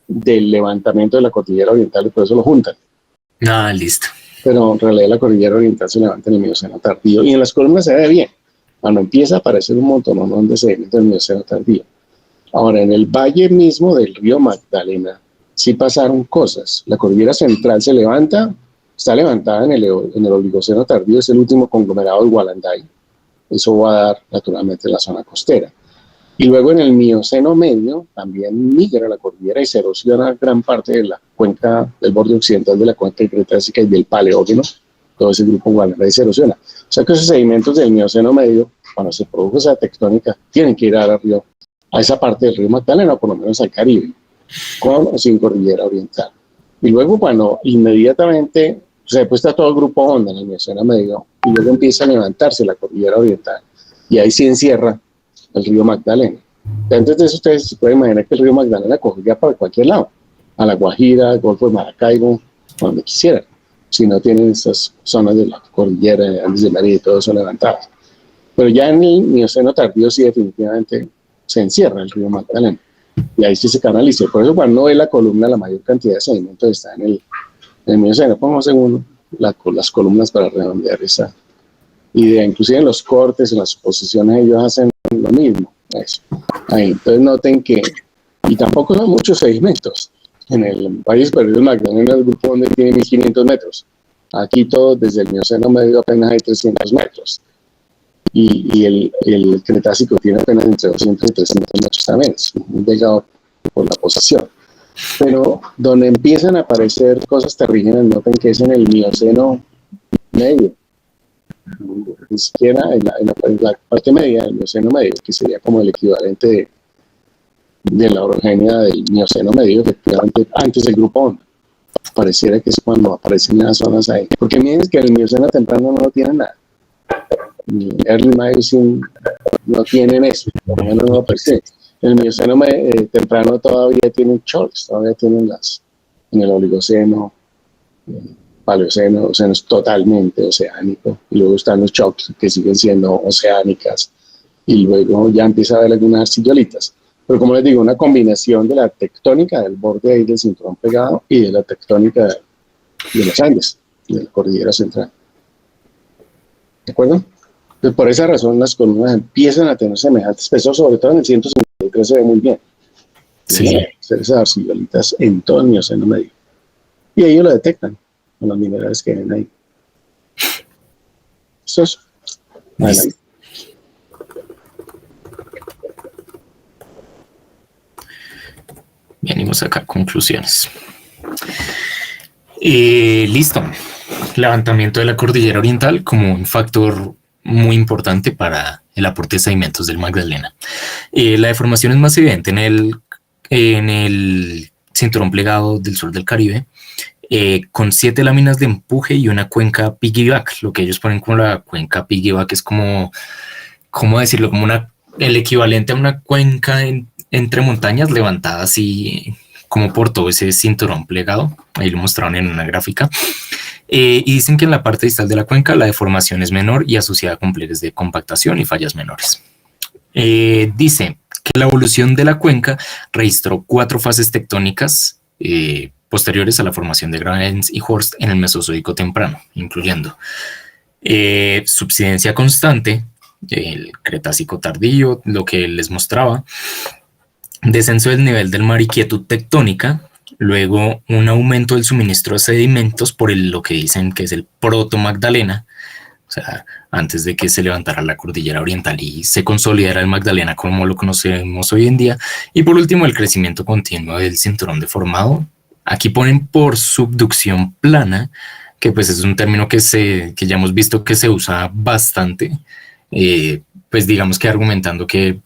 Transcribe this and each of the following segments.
del levantamiento de la cordillera oriental y por eso lo juntan. Ah, listo. Pero en realidad la cordillera oriental se levanta en el Mioceno tardío y en las columnas se ve bien. Cuando empieza a aparecer un montón de sedimentos del Mioceno tardío. Ahora, en el valle mismo del río Magdalena, sí pasaron cosas. La cordillera central se levanta, está levantada en el Oligoceno tardío, es el último conglomerado del Gualanday. Eso va a dar naturalmente la zona costera. Y luego en el Mioceno medio también migra la cordillera y se erosiona gran parte de la cuenca, del borde occidental de la cuenca cretácica y del Paleógeno. Todo ese grupo Gualanday se erosiona. O sea que esos sedimentos del Mioceno medio, cuando se produjo esa tectónica, tienen que ir al río, a esa parte del río Magdalena, o por lo menos al Caribe, con o sin cordillera oriental. Y luego, cuando inmediatamente se depuesta todo el grupo Honda en el Mioceno medio, y luego empieza a levantarse la cordillera oriental, y ahí se encierra el río Magdalena. Antes de eso, ustedes se pueden imaginar que el río Magdalena cogía para cualquier lado, a La Guajira, al Golfo de Maracaibo, donde quisieran, si no tienen esas zonas de la cordillera de Andes de María y todo eso levantadas. Pero ya en el Mioceno tardío sí definitivamente se encierra el río Magdalena, y ahí sí se canaliza. Por eso cuando uno ve la columna, la mayor cantidad de sedimentos está en el Mioceno. Pongamos en las columnas para redondear esa idea. Inclusive en los cortes, en las posiciones, ellos hacen lo mismo. Eso. Ahí. Entonces noten que, y tampoco son muchos sedimentos. En el Valle Superior del Magdalena, el grupo donde tiene 1500 metros. Aquí todo desde el Mioceno medio apenas hay 300 metros. Y el Cretácico tiene apenas entre 200 y 300 metros también. Es muy delgado por la posición. Pero donde empiezan a aparecer cosas terrígenas, noten que es en el Mioceno medio. Ni siquiera en la parte media del Mioceno medio, que sería como el equivalente de la orogenia del Mioceno medio, efectivamente, antes del grupo Honda. Pareciera que es cuando aparecen las zonas ahí. Porque miren que el Mioceno temprano no tiene nada. Early Miocene no tienen eso, por lo menos no lo perciben. El Mioceno temprano todavía tienen chorks, todavía tienen en el Oligoceno, Paleoceno, Oceno es totalmente oceánico, y luego están los chocks que siguen siendo oceánicas, y luego ya empieza a haber algunas arcillolitas. Pero como les digo, una combinación de la tectónica del borde ahí del cinturón pegado y de la tectónica de los Andes, de la cordillera central. ¿De acuerdo? Entonces, por esa razón las columnas empiezan a tener semejantes espesor, sobre todo en el 153 se ve muy bien. Sí. Hacer esas arcillolitas en todo el Mioceno medio. Y ellos lo detectan con los minerales que ven ahí. Eso es. Adelante. Venimos acá, conclusiones. Listo. Levantamiento de la cordillera oriental como un factor muy importante para el aporte de sedimentos del Magdalena. La deformación es más evidente en el cinturón plegado del sur del Caribe, con 7 láminas de empuje y una cuenca piggyback. Lo que ellos ponen como la cuenca piggyback es como, ¿cómo decirlo? Como el equivalente a una cuenca entre montañas levantada así como por todo ese cinturón plegado. Ahí lo mostraron en una gráfica. Y dicen que en la parte distal de la cuenca la deformación es menor y asociada con pliegues de compactación y fallas menores. Dice que la evolución de la cuenca registró 4 fases tectónicas posteriores a la formación de Gravens y Horst en el Mesozoico temprano, incluyendo subsidencia constante, el Cretácico tardío, lo que les mostraba, descenso del nivel del mar y quietud tectónica, luego un aumento del suministro de sedimentos por lo que dicen que es el proto-Magdalena, o sea, antes de que se levantara la cordillera oriental y se consolidara el Magdalena como lo conocemos hoy en día, y por último el crecimiento continuo del cinturón deformado. Aquí ponen por subducción plana, que pues es un término que ya hemos visto que se usa bastante, pues digamos que argumentando que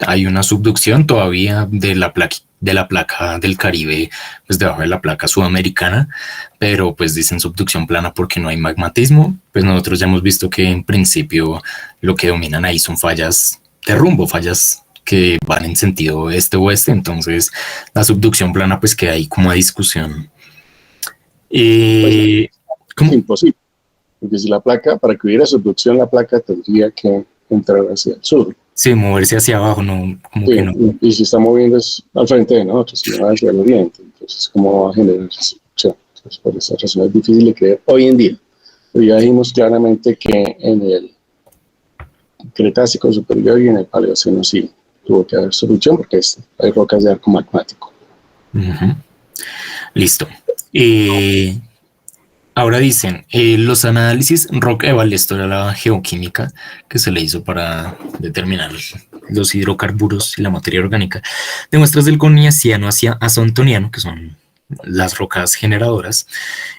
hay una subducción todavía de la placa del Caribe, pues debajo de la placa sudamericana, pero pues dicen subducción plana porque no hay magmatismo. Pues nosotros ya hemos visto que en principio lo que dominan ahí son fallas de rumbo, fallas que van en sentido este-oeste, entonces la subducción plana pues queda ahí como a discusión. Pues, es imposible, porque si la placa, para que hubiera subducción, la placa tendría que entrar hacia el sur. Sí, moverse hacia abajo, no, como Sí, que no. y si está moviendo es al frente de nosotros, si no va hacia el oriente. Entonces, ¿cómo va a generar restricción? Entonces, por esa razón es difícil de creer hoy en día. Pero ya dijimos claramente que en el Cretácico superior y en el Paleoceno sí tuvo que haber solución porque hay rocas de arco magmático. Listo. Ahora dicen, los análisis Rock-Eval, esto era la geoquímica que se le hizo para determinar los hidrocarburos y la materia orgánica, de muestras del Coniaciano hacia Azotoniano, que son las rocas generadoras,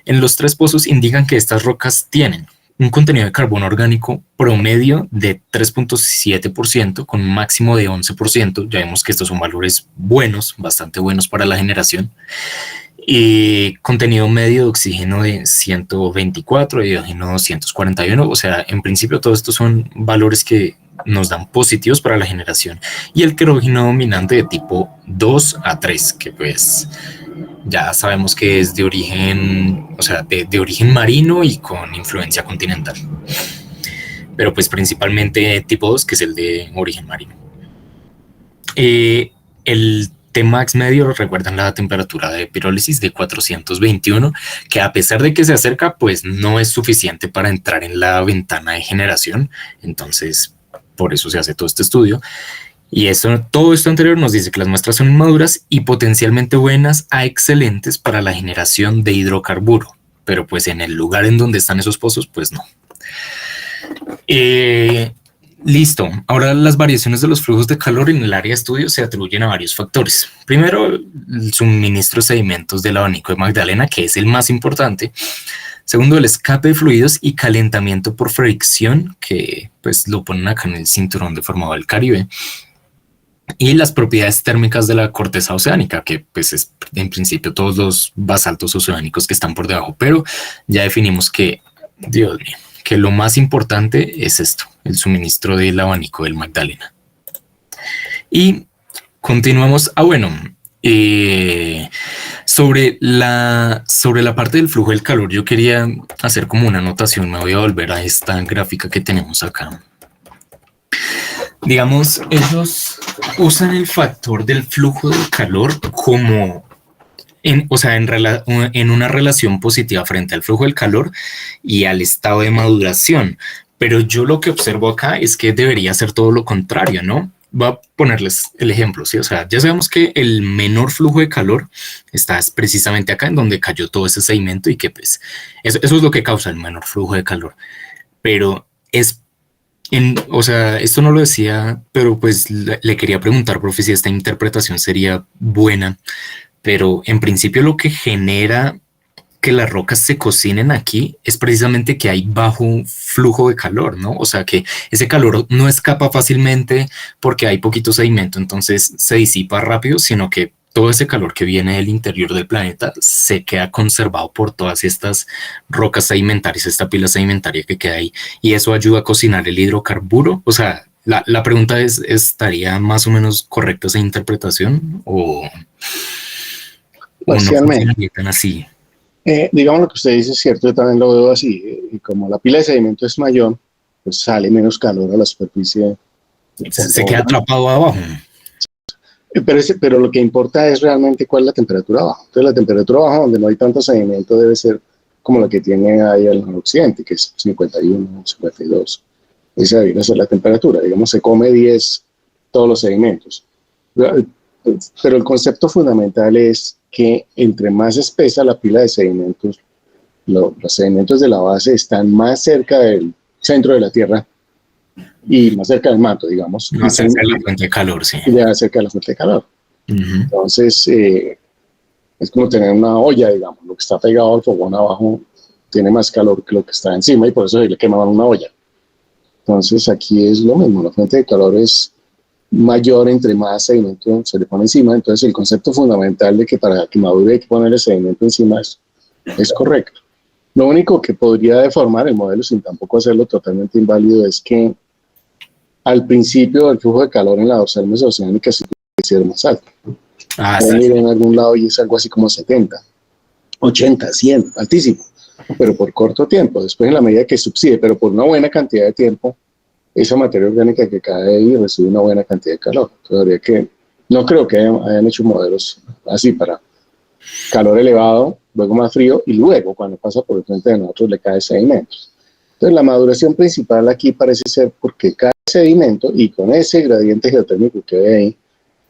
en los 3 pozos indican que estas rocas tienen un contenido de carbono orgánico promedio de 3.7% con un máximo de 11%. Ya vemos que estos son valores buenos, bastante buenos para la generación. Y contenido medio de oxígeno de 124, de hidrógeno 241, o sea, en principio todos estos son valores que nos dan positivos para la generación. Y el kerógeno dominante de tipo 2 a 3, que pues ya sabemos que es de origen, o sea, de origen marino y con influencia continental. Pero pues principalmente tipo 2, que es el de origen marino. El Tmax medio, recuerdan la temperatura de pirólisis de 421, que a pesar de que se acerca, pues no es suficiente para entrar en la ventana de generación. Entonces, por eso se hace todo este estudio. Y todo esto anterior nos dice que las muestras son inmaduras y potencialmente buenas a excelentes para la generación de hidrocarburo. Pero pues en el lugar en donde están esos pozos, pues no. Listo. Ahora las variaciones de los flujos de calor en el área de estudio se atribuyen a varios factores. Primero, el suministro de sedimentos del abanico de Magdalena, que es el más importante. Segundo, el escape de fluidos y calentamiento por fricción, que pues lo ponen acá en el cinturón deformado del Caribe. Y las propiedades térmicas de la corteza oceánica, que pues es en principio todos los basaltos oceánicos que están por debajo. Pero ya definimos que, Dios mío, que lo más importante es esto, el suministro del abanico del Magdalena. Y continuamos. Sobre la parte del flujo del calor, yo quería hacer como una anotación. Me voy a volver a esta gráfica que tenemos acá. Digamos, ellos usan el factor del flujo del calor como en una relación positiva frente al flujo del calor y al estado de maduración. Pero yo lo que observo acá es que debería ser todo lo contrario, ¿no? Voy a ponerles el ejemplo, ¿sí? O sea, ya sabemos que el menor flujo de calor está precisamente acá en donde cayó todo ese sedimento y que pues eso es lo que causa el menor flujo de calor. Pero o sea, esto no lo decía, pero pues le quería preguntar, profe, si esta interpretación sería buena. Pero en principio lo que genera que las rocas se cocinen aquí es precisamente que hay bajo flujo de calor, ¿no? O sea, que ese calor no escapa fácilmente porque hay poquito sedimento, entonces se disipa rápido, sino que todo ese calor que viene del interior del planeta se queda conservado por todas estas rocas sedimentarias, esta pila sedimentaria que queda ahí, y eso ayuda a cocinar el hidrocarburo. O sea, la pregunta es, ¿estaría más o menos correcta esa interpretación o no funcionaría tan así? Digamos, lo que usted dice es cierto, yo también lo veo así. Y como la pila de sedimento es mayor, pues sale menos calor a la superficie. Se queda atrapado abajo. Pero lo que importa es realmente cuál es la temperatura abajo. Entonces, la temperatura abajo, donde no hay tanto sedimento, debe ser como la que tiene ahí al occidente, que es 51, 52. Esa debería ser la temperatura. Digamos, se come 10 todos los sedimentos. Pero el concepto fundamental es que entre más espesa la pila de sedimentos, los sedimentos de la base están más cerca del centro de la Tierra y más cerca del manto, digamos. Más cerca de la fuente de calor, sí. Ya cerca de la fuente de calor. Entonces, es como tener una olla, digamos. Lo que está pegado al fogón abajo tiene más calor que lo que está encima y por eso se le quemaban una olla. Entonces, aquí es lo mismo. La fuente de calor es mayor entre más sedimento se le pone encima. Entonces, el concepto fundamental de que para que madure hay que ponerle sedimento encima es correcto. Lo único que podría deformar el modelo sin tampoco hacerlo totalmente inválido es que al principio el flujo de calor en la dorsal mesoceánica sí puede ser más alto. Pueden ir en algún lado y es algo así como 70, 80, 100, altísimo, pero por corto tiempo. Después, en la medida que subside, pero por una buena cantidad de tiempo, esa materia orgánica que cae ahí recibe una buena cantidad de calor. Entonces, no creo que hayan hecho modelos así para calor elevado, luego más frío, y luego cuando pasa por el frente de nosotros le cae sedimentos. Entonces la maduración principal aquí parece ser porque cae sedimento y con ese gradiente geotérmico que ve ahí,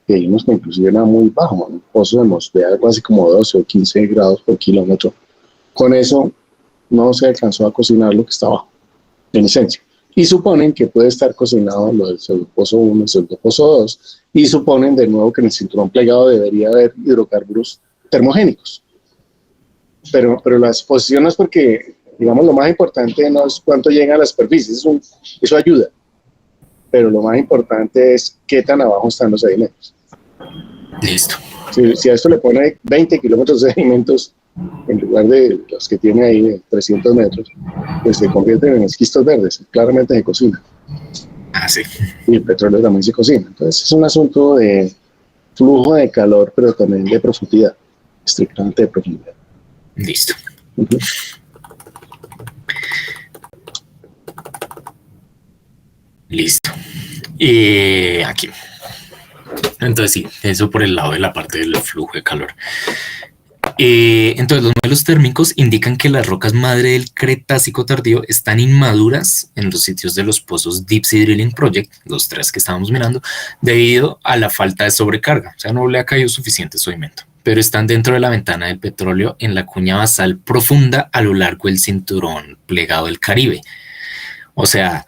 que vimos que inclusive era muy bajo, un pozo de algo así como 12 o 15 grados por kilómetro, con eso no se alcanzó a cocinar lo que está abajo, en esencia. Y suponen que puede estar cocinado lo del pseudopozo 1, pseudopozo 2, y suponen de nuevo que en el cinturón plegado debería haber hidrocarburos termogénicos. Pero la exposición no es porque, digamos, lo más importante no es cuánto llega a la superficie, eso ayuda, pero lo más importante es qué tan abajo están los sedimentos. Listo. Si a esto le pone 20 kilómetros de sedimentos en lugar de los que tiene ahí de 300 metros, pues se convierten en esquistos verdes, claramente se cocina. Sí. Y el petróleo también se cocina. Entonces es un asunto de flujo de calor, pero también de profundidad, estrictamente de profundidad. Listo. Listo. Aquí. Entonces sí, eso por el lado de la parte del flujo de calor. Entonces los modelos térmicos indican que las rocas madre del Cretácico tardío están inmaduras en los sitios de los pozos Deep Sea Drilling Project, los 3 que estábamos mirando, debido a la falta de sobrecarga, o sea, no le ha caído suficiente sedimento, pero están dentro de la ventana del petróleo en la cuña basal profunda a lo largo del cinturón plegado del Caribe. O sea,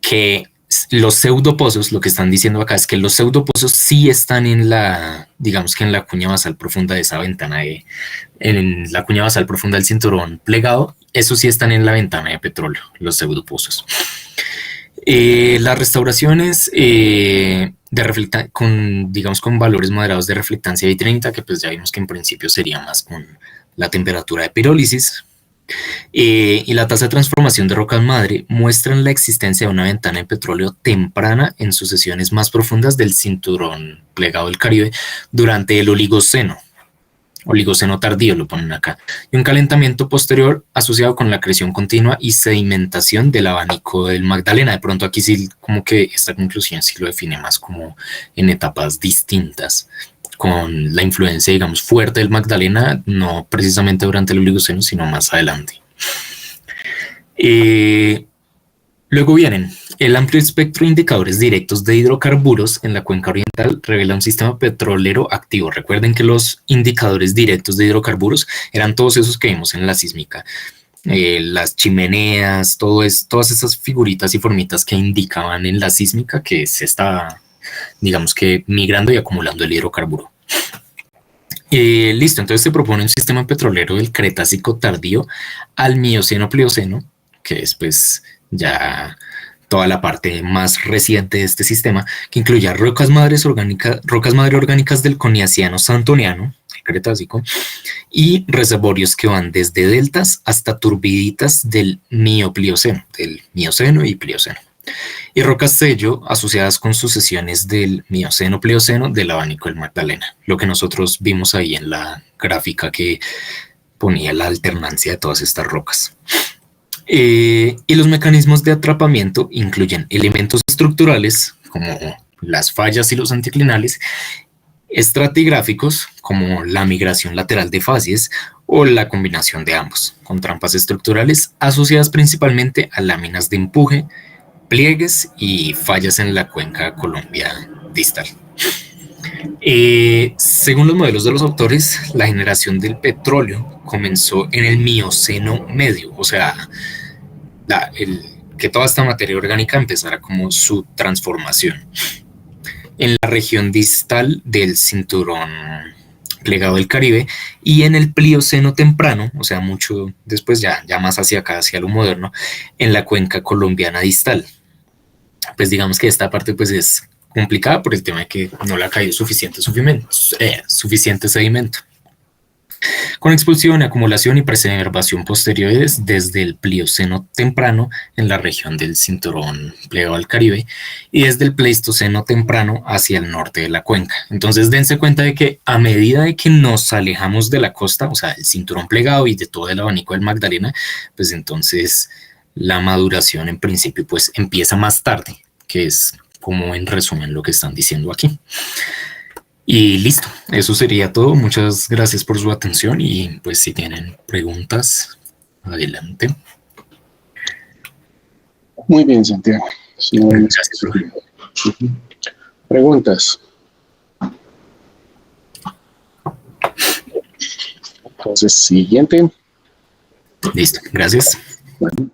que los pseudopozos, lo que están diciendo acá es que los pseudopozos sí están en la, digamos que en la cuña basal profunda de esa ventana, en la cuña basal profunda del cinturón plegado, esos sí están en la ventana de petróleo, los pseudopozos. Las restauraciones con valores moderados de reflectancia y 30, que pues ya vimos que en principio sería más con la temperatura de pirólisis, y la tasa de transformación de rocas madre muestran la existencia de una ventana de petróleo temprana en sucesiones más profundas del cinturón plegado del Caribe durante el Oligoceno tardío, lo ponen acá, y un calentamiento posterior asociado con la acreción continua y sedimentación del abanico del Magdalena. De pronto aquí sí como que esta conclusión sí lo define más como en etapas distintas, con la influencia, digamos, fuerte del Magdalena, no precisamente durante el Oligoceno, sino más adelante. Luego vienen el amplio espectro de indicadores directos de hidrocarburos en la cuenca oriental revela un sistema petrolero activo. Recuerden que los indicadores directos de hidrocarburos eran todos esos que vimos en la sísmica. Las chimeneas, todas esas figuritas y formitas que indicaban en la sísmica que se estaba, digamos que migrando y acumulando el hidrocarburo. Listo, entonces se propone un sistema petrolero del Cretácico tardío al Mioceno-Plioceno, que es pues ya toda la parte más reciente de este sistema, que incluye rocas madre orgánicas del Coniaciano Santoniano, el Cretácico, y reservorios que van desde deltas hasta turbiditas del Mioplioceno, del Mioceno y Plioceno, y rocas sello asociadas con sucesiones del Mioceno-Plioceno del abanico del Magdalena, lo que nosotros vimos ahí en la gráfica que ponía la alternancia de todas estas rocas. Y los mecanismos de atrapamiento incluyen elementos estructurales como las fallas y los anticlinales, estratigráficos como la migración lateral de facies o la combinación de ambos, con trampas estructurales asociadas principalmente a láminas de empuje, pliegues y fallas en la cuenca Colombia distal. Según los modelos de los autores, la generación del petróleo comenzó en el Mioceno medio, o sea, que toda esta materia orgánica empezara como su transformación en la región distal del cinturón plegado del Caribe y en el Plioceno temprano, o sea, mucho después, ya más hacia acá, hacia lo moderno, en la cuenca colombiana distal. Pues digamos que esta parte pues es complicada por el tema de que no le ha caído suficiente sedimento. Con expulsión, acumulación y preservación posteriores desde el Plioceno temprano en la región del cinturón plegado al Caribe y desde el Pleistoceno temprano hacia el norte de la cuenca. Entonces dense cuenta de que a medida de que nos alejamos de la costa, o sea, el cinturón plegado y de todo el abanico del Magdalena, pues entonces la maduración en principio pues empieza más tarde, que es como en resumen lo que están diciendo aquí. Y listo, eso sería todo. Muchas gracias por su atención y pues si tienen preguntas, adelante. Muy bien, Santiago. Sí, no hay más Gracias, que profe. decir. Preguntas. Entonces, siguiente. Listo, gracias. Bueno.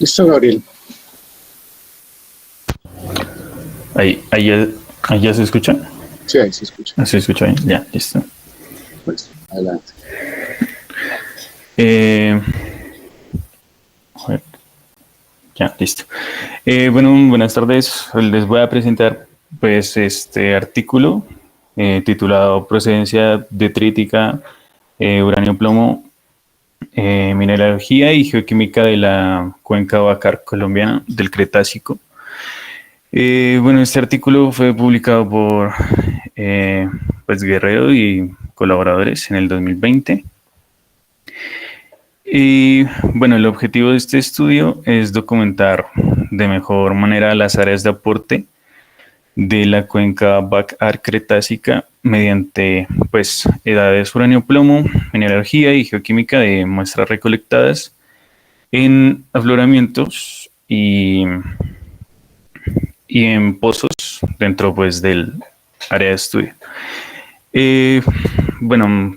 Listo, Gabriel. Ahí ya se escucha. Sí, ahí se escucha. Se escucha bien. Ya, listo. Pues, adelante. A ver. Ya, listo. Bueno, buenas tardes. Les voy a presentar pues este artículo titulado Procedencia detrítica, uranio-plomo, mineralogía y geoquímica de la cuenca Bacar colombiana del Cretácico. Bueno, este artículo fue publicado por pues Guerrero y colaboradores en el 2020. Y bueno, el objetivo de este estudio es documentar de mejor manera las áreas de aporte de la cuenca Bacar Cretácica mediante pues edades uranio-plomo, mineralogía y geoquímica de muestras recolectadas en afloramientos y en pozos dentro pues del área de estudio. Bueno,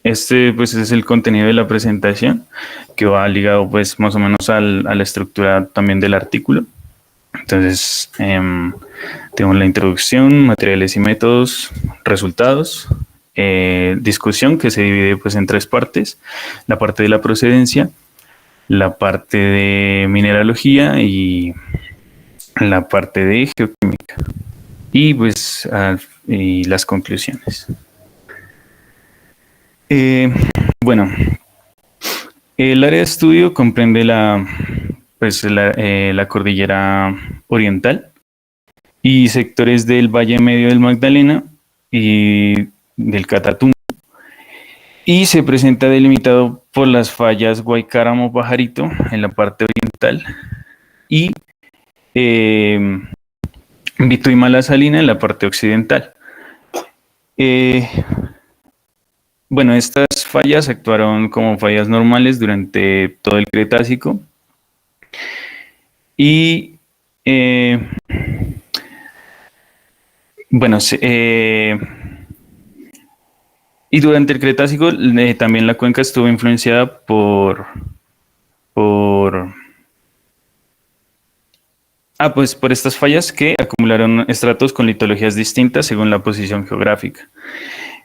este pues es el contenido de la presentación que va ligado pues más o menos a la estructura también del artículo. Entonces, tenemos la introducción, materiales y métodos, resultados, discusión que se divide pues en tres partes: la parte de la procedencia, la parte de mineralogía y la parte de geoquímica y pues y las conclusiones. Bueno, el área de estudio comprende la cordillera oriental y sectores del Valle Medio del Magdalena y del Catatumbo, y se presenta delimitado por las fallas Guaycáramo-Pajarito en la parte oriental y Vituima-La Salina en la parte occidental. Bueno, estas fallas actuaron como fallas normales durante todo el Cretácico y bueno, y durante el Cretácico también la cuenca estuvo influenciada por estas fallas que acumularon estratos con litologías distintas según la posición geográfica.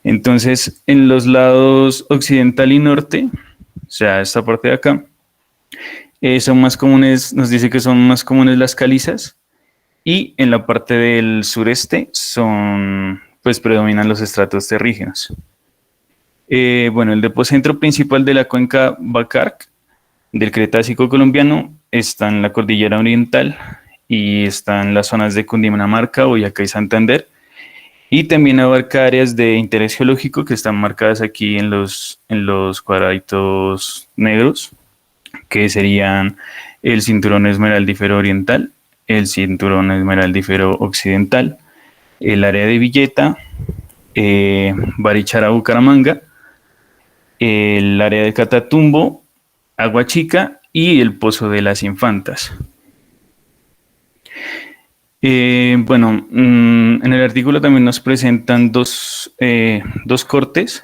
Entonces, en los lados occidental y norte, o sea, esta parte de acá, son más comunes, nos dice que son más comunes las calizas, y en la parte del sureste pues predominan los estratos terrígenos. Bueno, el depocentro principal de la cuenca Bacar del Cretácico colombiano está en la cordillera oriental y está en las zonas de Cundinamarca, Boyacá y Santander, y también abarca áreas de interés geológico que están marcadas aquí en los cuadraditos negros, que serían el cinturón esmeraldífero oriental, el cinturón esmeraldífero occidental, el área de Villeta, Barichara, Bucaramanga, el área de Catatumbo, Agua Chica y el Pozo de las Infantas. Bueno, en el artículo también nos presentan dos cortes,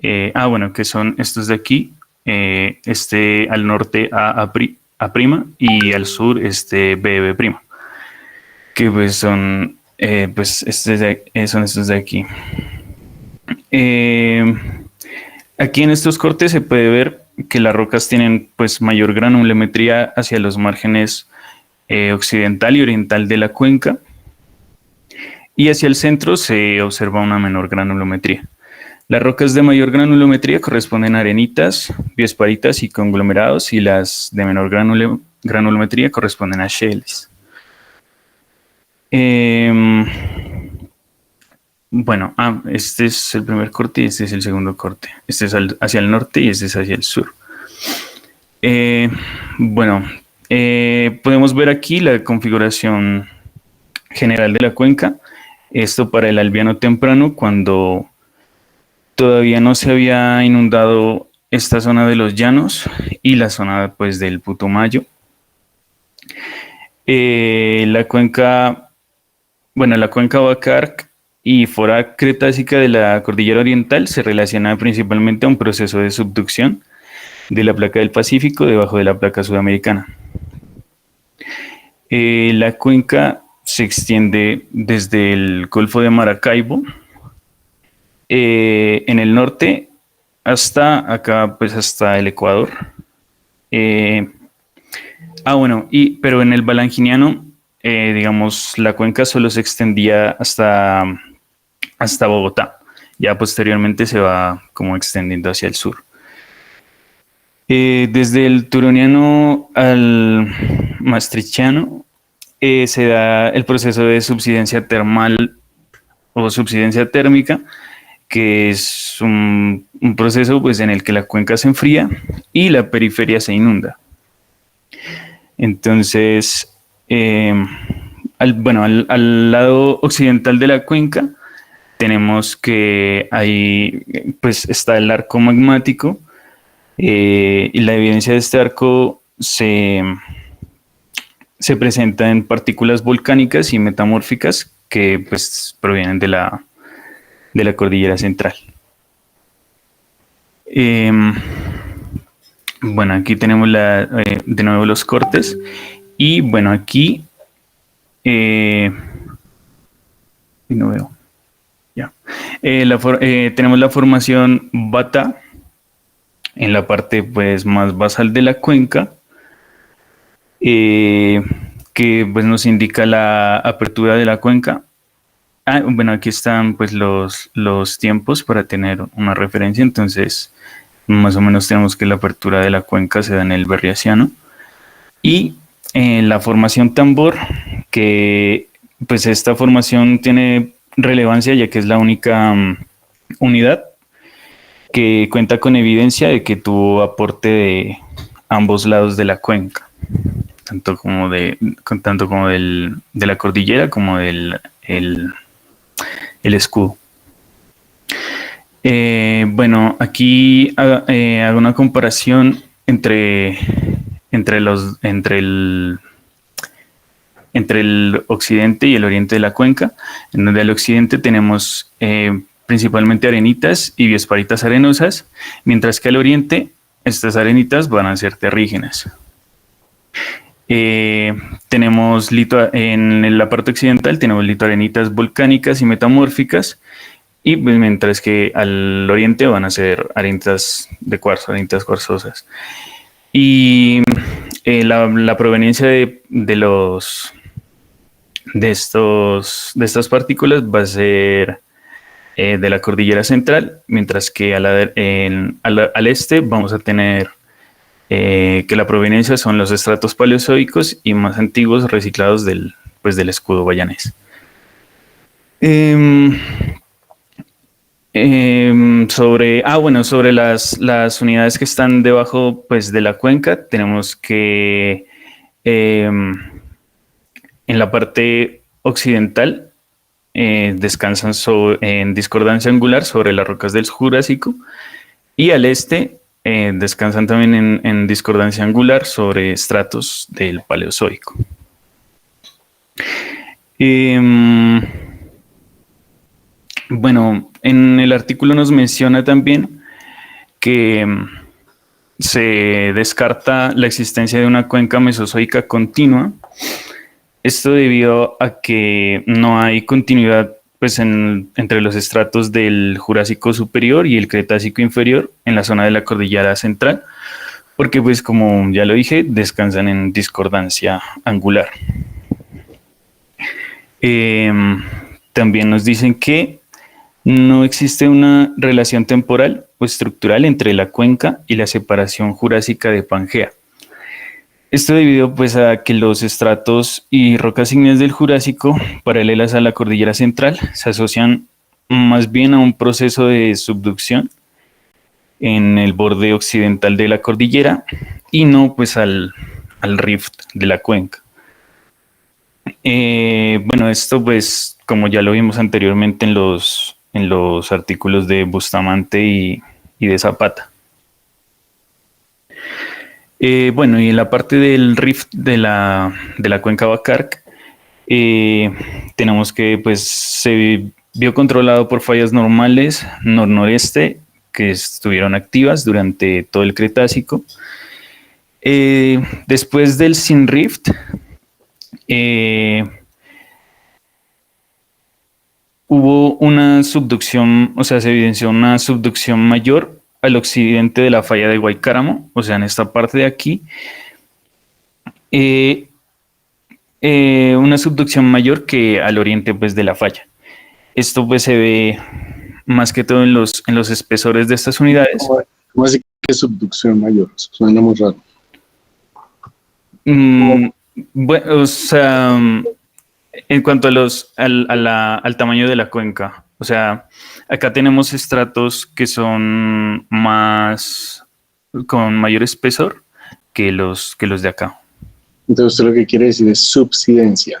bueno, que son estos de aquí, al norte A', y al sur BB', que pues son, son estos de aquí. Aquí en estos cortes se puede ver que las rocas tienen pues mayor granulometría hacia los márgenes occidental y oriental de la cuenca, y hacia el centro se observa una menor granulometría. Las rocas de mayor granulometría corresponden a arenitas, biesparitas y conglomerados, y las de menor granulometría corresponden a shales. Bueno, este es el primer corte y este es el segundo corte. Este es hacia el norte y este es hacia el sur. Podemos ver aquí la configuración general de la cuenca. Esto para el Albiano temprano, cuando todavía no se había inundado esta zona de los llanos y la zona pues del Putumayo. La cuenca Bacarc y fora cretácica de la cordillera oriental se relaciona principalmente a un proceso de subducción de la placa del Pacífico debajo de la placa sudamericana. La cuenca se extiende desde el Golfo de Maracaibo en el norte hasta acá, pues hasta el Ecuador. Pero en el Balanginiano, digamos, la cuenca solo se extendía hasta Bogotá. Ya posteriormente se va como extendiendo hacia el sur. Desde el Turoniano al Maastrichtiano se da el proceso de subsidencia termal o subsidencia térmica, que es un proceso pues, en el que la cuenca se enfría y la periferia se inunda. Entonces, al lado occidental de la cuenca tenemos que ahí pues, está el arco magmático, y la evidencia de este arco se presenta en partículas volcánicas y metamórficas que pues, provienen de la cordillera central. Aquí tenemos de nuevo los cortes, y bueno, aquí no veo. Ya. Tenemos la formación Bata en la parte pues, más basal de la cuenca, que pues, nos indica la apertura de la cuenca. Aquí están pues, los tiempos para tener una referencia. Entonces, más o menos tenemos que la apertura de la cuenca se da en el Berriasiano. Y la formación Tambor, que pues esta formación tiene relevancia ya que es la única unidad que cuenta con evidencia de que tuvo aporte de ambos lados de la cuenca, tanto como de la cordillera como del escudo. Aquí hago una comparación entre el occidente y el oriente de la cuenca, en donde al occidente tenemos principalmente arenitas y biesparitas arenosas, mientras que al oriente estas arenitas van a ser terrígenas. Tenemos en la parte occidental tenemos litoarenitas volcánicas y metamórficas, y pues, mientras que al oriente van a ser arenitas de cuarzo, arenitas cuarzosas. Y la proveniencia de estas partículas va a ser de la cordillera central, mientras que al este vamos a tener que la proveniencia son los estratos paleozoicos y más antiguos reciclados del escudo guayanés. Sobre las unidades que están debajo pues, de la cuenca, tenemos que en la parte occidental descansan en discordancia angular sobre las rocas del Jurásico, y al este descansan también en discordancia angular sobre estratos del Paleozoico. En el artículo nos menciona también que se descarta la existencia de una cuenca mesozoica continua. Esto debido a que no hay continuidad pues, entre los estratos del Jurásico superior y el Cretácico inferior en la zona de la cordillera central, porque pues como ya lo dije, descansan en discordancia angular. También nos dicen que no existe una relación temporal o estructural entre la cuenca y la separación jurásica de Pangea. Esto debido pues a que los estratos y rocas ígneas del Jurásico, paralelas a la cordillera central, se asocian más bien a un proceso de subducción en el borde occidental de la cordillera y no pues al rift de la cuenca. Bueno, esto pues como ya lo vimos anteriormente en los artículos de Bustamante y de Zapata. Bueno, y en la parte del rift de la cuenca Bacarc, tenemos que pues se vio controlado por fallas normales nor-noreste que estuvieron activas durante todo el Cretácico. Después del Sin Rift, hubo una subducción, o sea, se evidenció una subducción mayor al occidente de la falla de Guaycáramo, o sea, en esta parte de aquí, una subducción mayor que al oriente pues, de la falla. Esto pues se ve más que todo en los espesores de estas unidades. ¿Cómo así que subducción mayor? Suena muy raro. Bueno, o sea, en cuanto al tamaño de la cuenca, o sea, acá tenemos estratos que son con mayor espesor que los de acá. Entonces usted lo que quiere decir es subsidencia.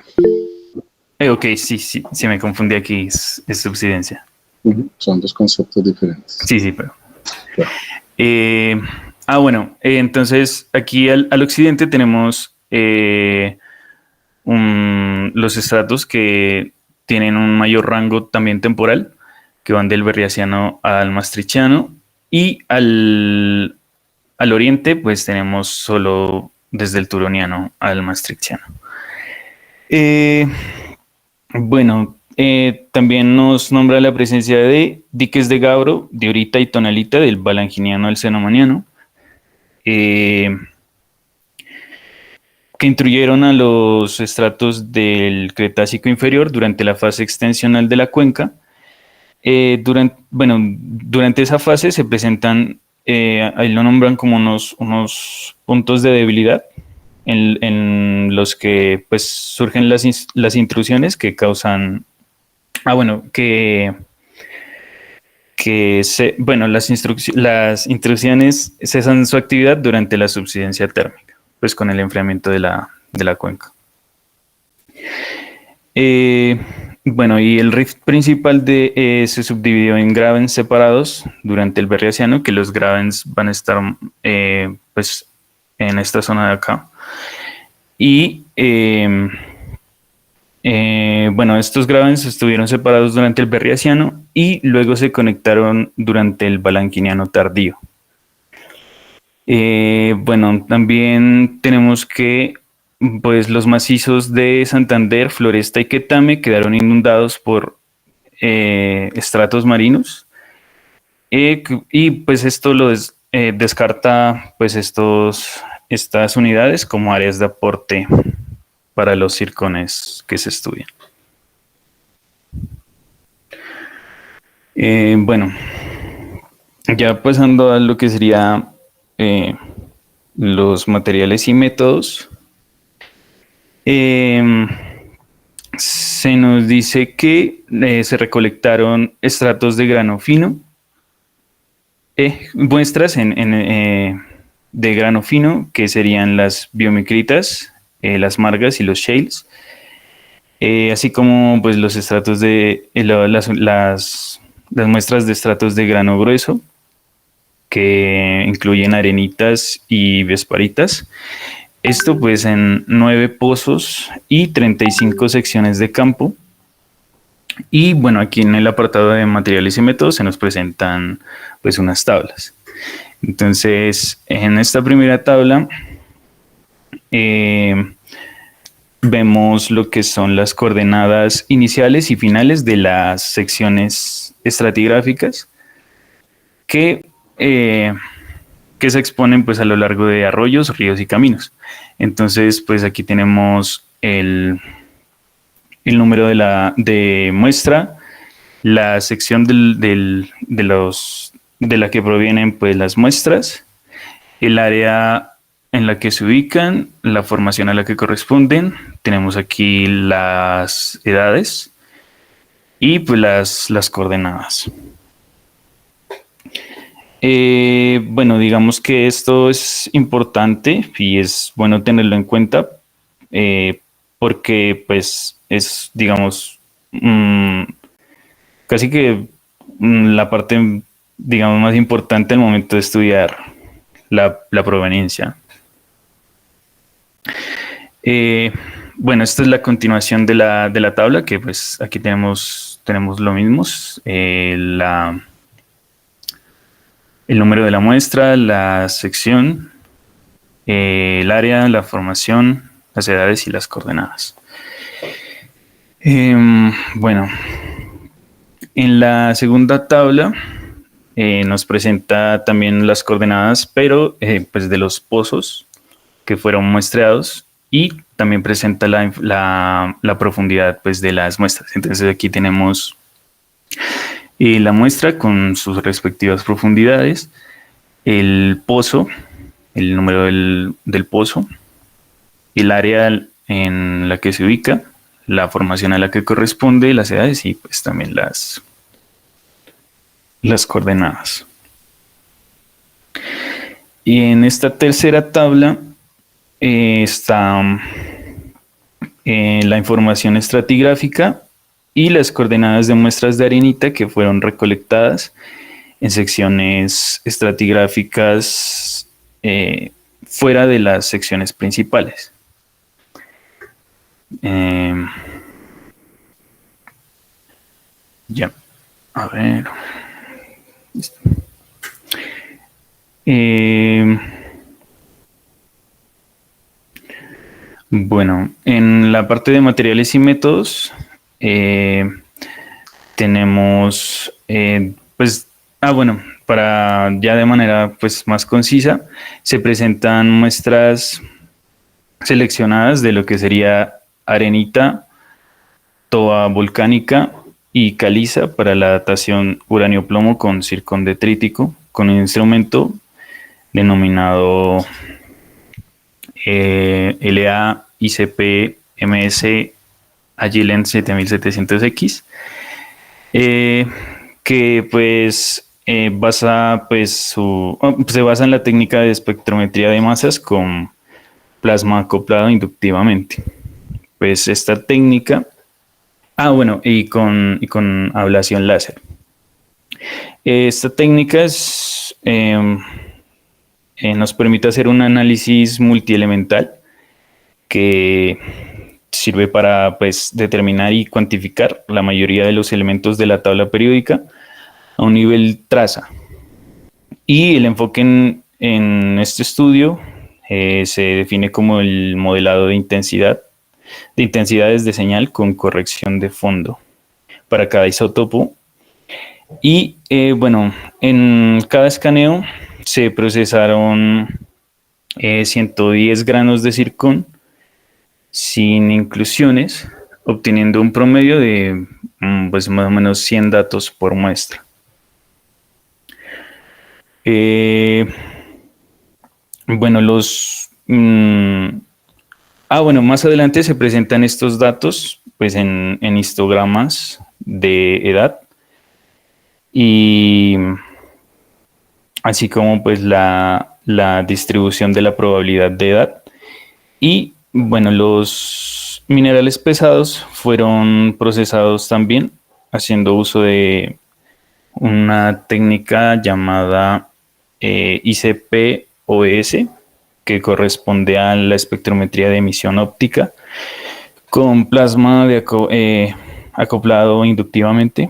Ok, sí, me confundí aquí, es subsidencia. Son dos conceptos diferentes. Sí, pero... Claro. Bueno, entonces aquí al occidente tenemos los estratos que tienen un mayor rango también temporal, que van del Berriasiano al Maastrichtiano, y al oriente pues tenemos solo desde el Turoniano al Maastrichtiano. Bueno, también nos nombra la presencia de diques de Gauro, diorita y tonalita del Balanginiano al Cenomaniano, que intruyeron a los estratos del Cretácico inferior durante la fase extensional de la cuenca. Durante esa fase se presentan, ahí lo nombran como unos puntos de debilidad en los que pues, surgen las intrusiones que causan, las intrusiones cesan su actividad durante la subsidencia térmica, pues con el enfriamiento de la cuenca. Y el rift principal se subdividió en gravens separados durante el Berriasiano, que los gravens van a estar pues en esta zona de acá. Y estos gravens estuvieron separados durante el Berriasiano y luego se conectaron durante el Balanginiano tardío. También tenemos que pues, los macizos de Santander, Floresta y Quetame quedaron inundados por estratos marinos y pues esto lo descarta pues estas unidades como áreas de aporte para los circones que se estudian. Ya pasando a lo que sería los materiales y métodos, se nos dice que se recolectaron estratos de grano fino, muestras de grano fino, que serían las biomicritas, las margas y los shales, así como pues, los estratos las muestras de estratos de grano grueso, que incluyen arenitas y vesparitas. Esto pues en 9 pozos y 35 secciones de campo. Y bueno, aquí en el apartado de materiales y métodos se nos presentan pues unas tablas. Entonces, en esta primera tabla vemos lo que son las coordenadas iniciales y finales de las secciones estratigráficas que se exponen pues a lo largo de arroyos, ríos y caminos. Entonces, pues aquí tenemos el número de muestra, la sección de la que provienen pues las muestras, el área en la que se ubican, la formación a la que corresponden. Tenemos aquí las edades y pues las coordenadas. Bueno, digamos que esto es importante y es bueno tenerlo en cuenta porque pues es, digamos, casi que la parte, digamos, más importante al momento de estudiar la proveniencia. Bueno, esta es la continuación de la tabla, que pues aquí tenemos lo mismo, el número de la muestra, la sección, el área, la formación, las edades y las coordenadas. Bueno, en la segunda tabla nos presenta también las coordenadas, pero pues de los pozos que fueron muestreados, y también presenta la profundidad pues de las muestras. Entonces aquí tenemos la muestra con sus respectivas profundidades, el pozo, el número del pozo, el área en la que se ubica, la formación a la que corresponde, las edades y pues también las coordenadas. Y en esta tercera tabla está la información estratigráfica y las coordenadas de muestras de arenita que fueron recolectadas en secciones estratigráficas fuera de las secciones principales. Ya, a ver. Bueno, en la parte de materiales y métodos tenemos, pues, bueno, para ya de manera pues más concisa, se presentan muestras seleccionadas de lo que sería arenita, toba volcánica y caliza para la datación uranio-plomo con zircón detrítico, con un instrumento denominado LA-ICP MS Agilent 7700X, que pues se basa en la técnica de espectrometría de masas con plasma acoplado inductivamente. Pues esta técnica, y con ablación láser. Esta técnica nos permite hacer un análisis multielemental que sirve para pues, determinar y cuantificar la mayoría de los elementos de la tabla periódica a un nivel traza. Y el enfoque en este estudio se define como el modelado de intensidades de señal con corrección de fondo para cada isótopo. Y en cada escaneo se procesaron 110 granos de zircón sin inclusiones, obteniendo un promedio de pues más o menos 100 datos por muestra. Más adelante se presentan estos datos pues en histogramas de edad, y así como pues la distribución de la probabilidad de edad. Y bueno, los minerales pesados fueron procesados también haciendo uso de una técnica llamada ICP-OES, que corresponde a la espectrometría de emisión óptica con plasma acoplado inductivamente,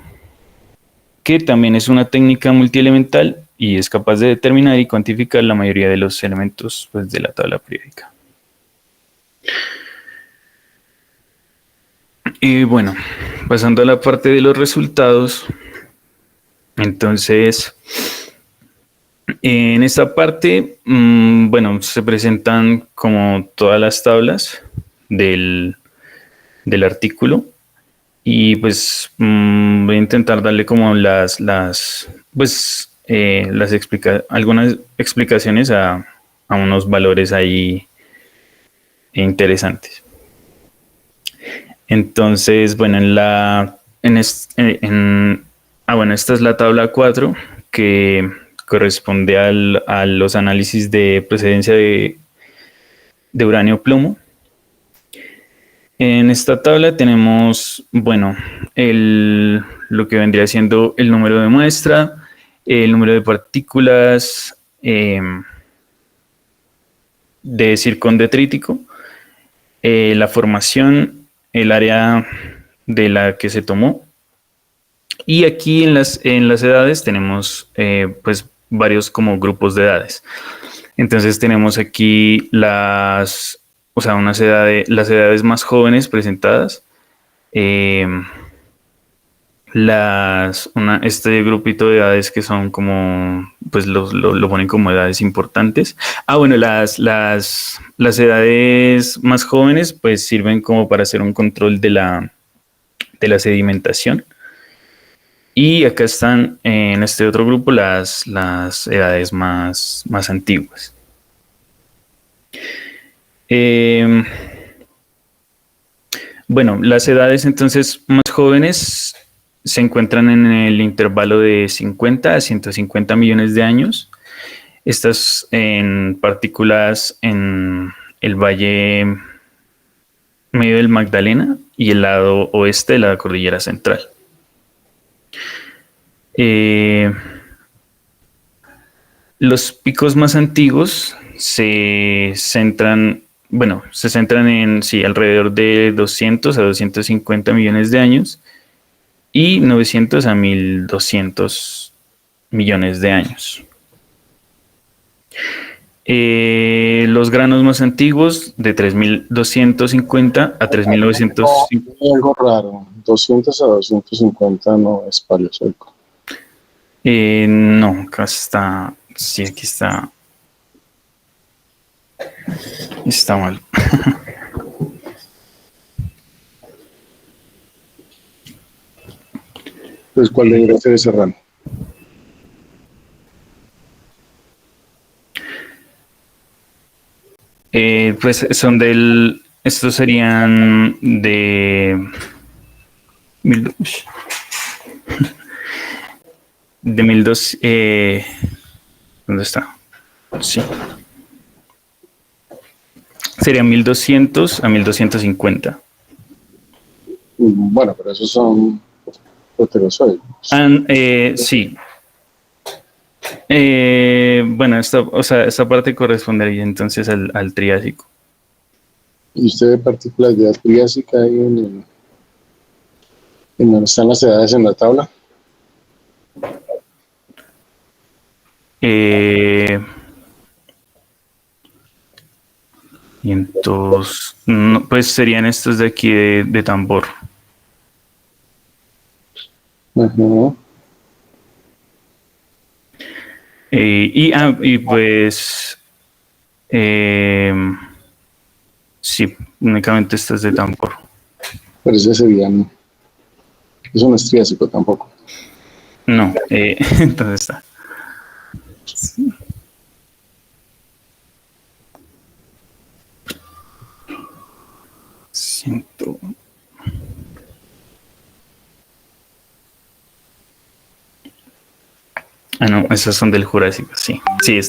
que también es una técnica multielemental y es capaz de determinar y cuantificar la mayoría de los elementos, pues, de la tabla periódica. Y bueno, pasando a la parte de los resultados, entonces, en esta parte, bueno, se presentan como todas las tablas del artículo y pues voy a intentar darle como algunas explicaciones a unos valores ahí interesantes. Entonces, bueno, esta es la tabla 4 que corresponde a los análisis de procedencia de uranio-plomo. En esta tabla tenemos, bueno, lo que vendría siendo el número de muestra, el número de partículas de zircón detrítico, la formación, el área de la que se tomó. Y aquí en las edades tenemos pues varios como grupos de edades. Entonces tenemos aquí las edades más jóvenes presentadas. Este grupito de edades que son como, pues lo ponen como edades importantes. Bueno, las edades más jóvenes pues sirven como para hacer un control de la sedimentación. Y acá están en este otro grupo las edades más antiguas. Bueno, las edades entonces más jóvenes se encuentran en el intervalo de 50 a 150 millones de años. Estas en partículas en el valle medio del Magdalena y el lado oeste de la cordillera central. Los picos más antiguos se centran en alrededor de 200 a 250 millones de años y 900 a 1200 millones de años. Los granos más antiguos de 3250 a 3950. Algo raro, 200 a 250 no es paleozoico. No, acá está. Sí, aquí está. Está mal. Entonces, ¿cuál debería ser ese ramo? Pues estos serían de de 1200. ¿Dónde está? Sí. Serían 1200 a 1250. Bueno, pero esos son proterozoicos. Sí. Bueno, esta parte correspondería entonces al Triásico. ¿Y usted ve partículas de edad triásica ahí en donde están las edades en la tabla? Y entonces, pues serían estos de aquí de tambor. Uh-huh. Y pues sí, únicamente estas de tambor. Pero ese serían, eso no es triásico tampoco. No, entonces está. Sí. Siento. No, esas son del Jurásico, sí. Sí,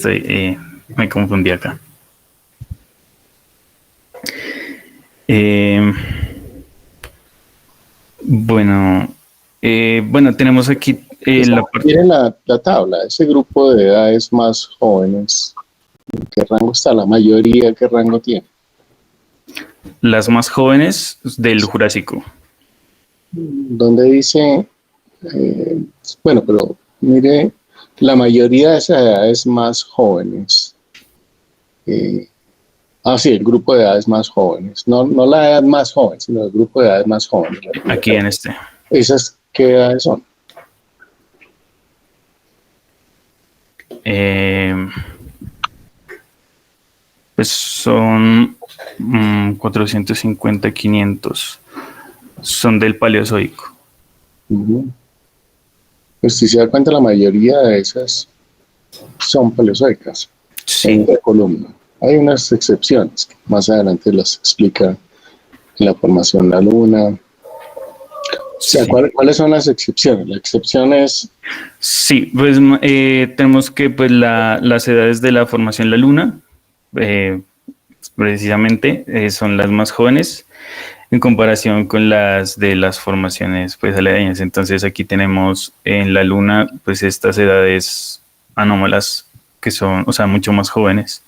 me confundí acá. Bueno, tenemos aquí la parte. Miren la tabla, ese grupo de edades más jóvenes, ¿en qué rango está? La mayoría, ¿qué rango tiene? Las más jóvenes del Jurásico. Donde dice, bueno, pero mire, La mayoría de esas edades más jóvenes, sí, el grupo de edades más jóvenes, no la edad más joven, sino el grupo de edades más jóvenes. Aquí en este. ¿Esas qué edades son? Pues son 450, 500. Son del Paleozoico. Pues si se da cuenta, la mayoría de esas son paleozoicas. Sí. En la columna. Hay unas excepciones que más adelante las explica en la formación de la Luna. O sea, Sí. ¿cuáles son las excepciones? La excepción es... Sí, pues tenemos que pues las edades de la formación de la Luna, precisamente, son las más jóvenes en comparación con las de las formaciones pues aledañas. Entonces aquí tenemos en la Luna pues estas edades anómalas que son, o sea, mucho más jóvenes.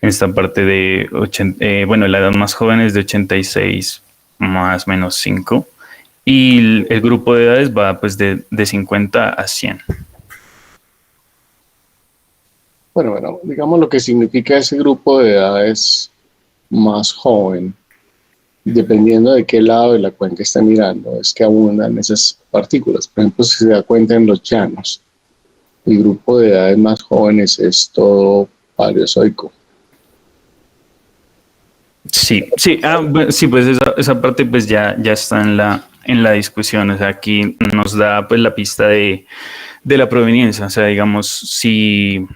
En esta parte de la edad más joven es de 86 más menos 5. Y el grupo de edades va pues de 50 a 100. Bueno, digamos lo que significa ese grupo de edades más joven, dependiendo de qué lado de la cuenca está mirando, es que abundan esas partículas. Por ejemplo, si se da cuenta en los llanos, el grupo de edades más jóvenes es todo paleozoico. Sí, pues esa parte pues ya está en la discusión. O sea, aquí nos da pues la pista de la proveniencia. O sea, digamos, si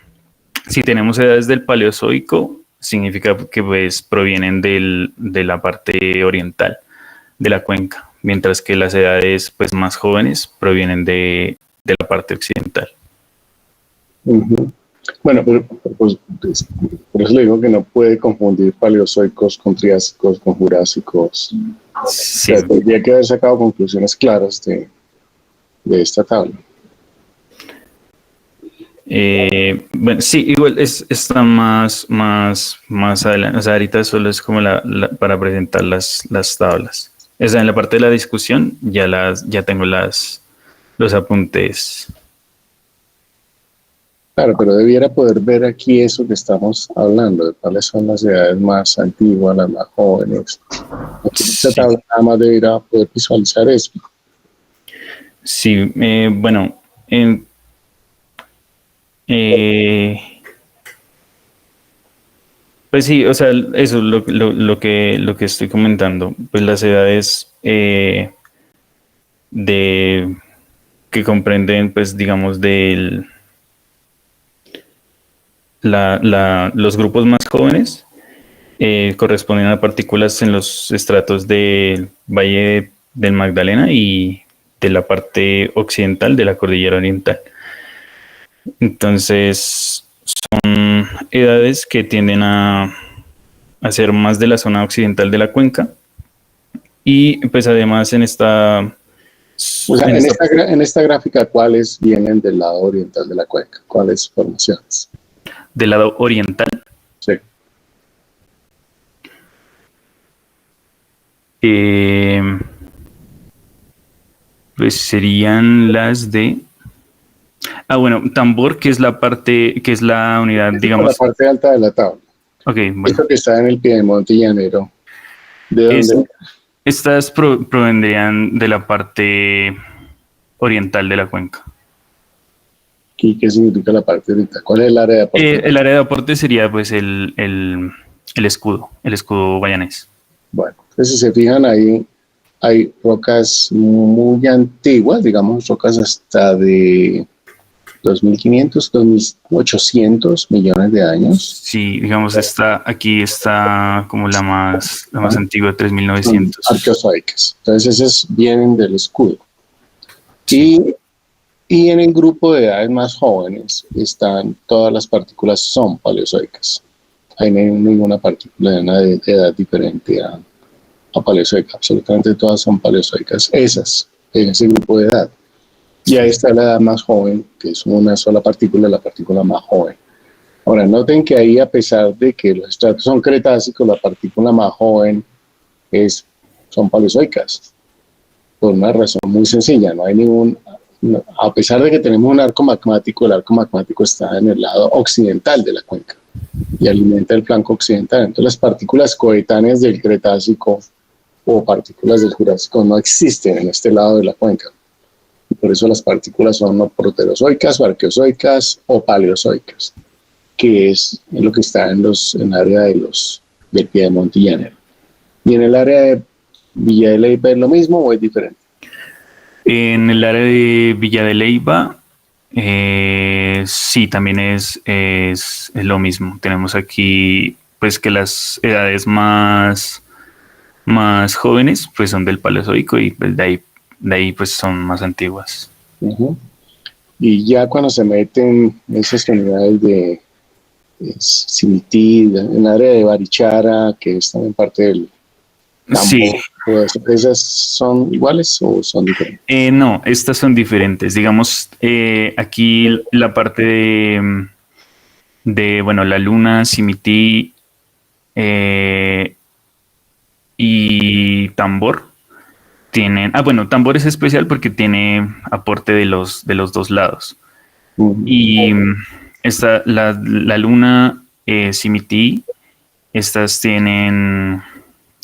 tenemos edades del Paleozoico, significa que pues provienen de la parte oriental de la cuenca, mientras que las edades pues más jóvenes provienen de la parte occidental. Bueno, pues, por eso le digo que no puede confundir paleozoicos con triásicos, con jurásicos. Sí. O sea, tendría que haber sacado conclusiones claras de esta tabla. Bueno, sí, igual está más adelante. O sea, ahorita solo es como para presentar las tablas. O sea, en la parte de la discusión ya tengo los apuntes. Claro, pero debiera poder ver aquí eso que estamos hablando, de cuáles son las edades más antiguas, las más jóvenes. Aquí en esta tabla nada más debería poder visualizar eso. Sí, bueno, pues sí, o sea, eso es lo que estoy comentando. Pues las edades que comprenden, pues digamos, los grupos más jóvenes corresponden a partículas en los estratos del Valle del Magdalena y de la parte occidental de la cordillera oriental. Entonces, son edades que tienden a ser más de la zona occidental de la cuenca y pues además en esta... O sea, en esta gráfica, ¿cuáles vienen del lado oriental de la cuenca? ¿Cuáles formaciones? ¿Del lado oriental? Sí. Pues serían las de... bueno, Tambor, que es la parte, que es la unidad, digamos... La parte alta de la tabla. Ok, bueno. Esto que está en el Piedemonte llanero. ¿De dónde? Estas provendrían de la parte oriental de la cuenca. ¿Y qué significa la parte oriental? ¿Cuál es el área de aporte? El área de aporte sería pues el escudo guayanés. Bueno, entonces si se fijan ahí, hay rocas muy antiguas, digamos rocas hasta de 2.500, 2.800 millones de años. Sí, digamos, aquí está como la más antigua, 3.900. Arqueozoicas. Entonces esas vienen del escudo. Y en el grupo de edades más jóvenes están todas las partículas son paleozoicas. Hay ninguna partícula de una edad diferente a paleozoica. Absolutamente todas son paleozoicas. Esas, en ese grupo de edad. Y ahí está la edad más joven, que es una sola partícula, la partícula más joven. Ahora, noten que ahí, a pesar de que los estratos son cretácicos, la partícula más joven son paleozoicas. Por una razón muy sencilla, no hay a pesar de que tenemos un arco magmático, el arco magmático está en el lado occidental de la cuenca y alimenta el flanco occidental. Entonces las partículas coetáneas del Cretácico o partículas del Jurásico no existen en este lado de la cuenca. Y por eso las partículas son no proterozoicas, arqueozoicas o paleozoicas, que es lo que está en el área del Piedemonte y Llanero. ¿Y en el área de Villa de Leyva es lo mismo o es diferente? En el área de Villa de Leyva, sí, también es lo mismo. Tenemos aquí, pues, que las edades más jóvenes, pues, son del Paleozoico y pues, de ahí, pues, son más antiguas. Uh-huh. Y ya cuando se meten esas unidades de Simití, en el área de Barichara, que es también parte del campo, Sí. ¿esas son iguales o son diferentes? No, estas son diferentes. Digamos, aquí la parte bueno, la Luna, Simití y Tambor tienen. Bueno, Tambor es especial porque tiene aporte de los dos lados. Uh-huh. Y la Luna, Simití, estas tienen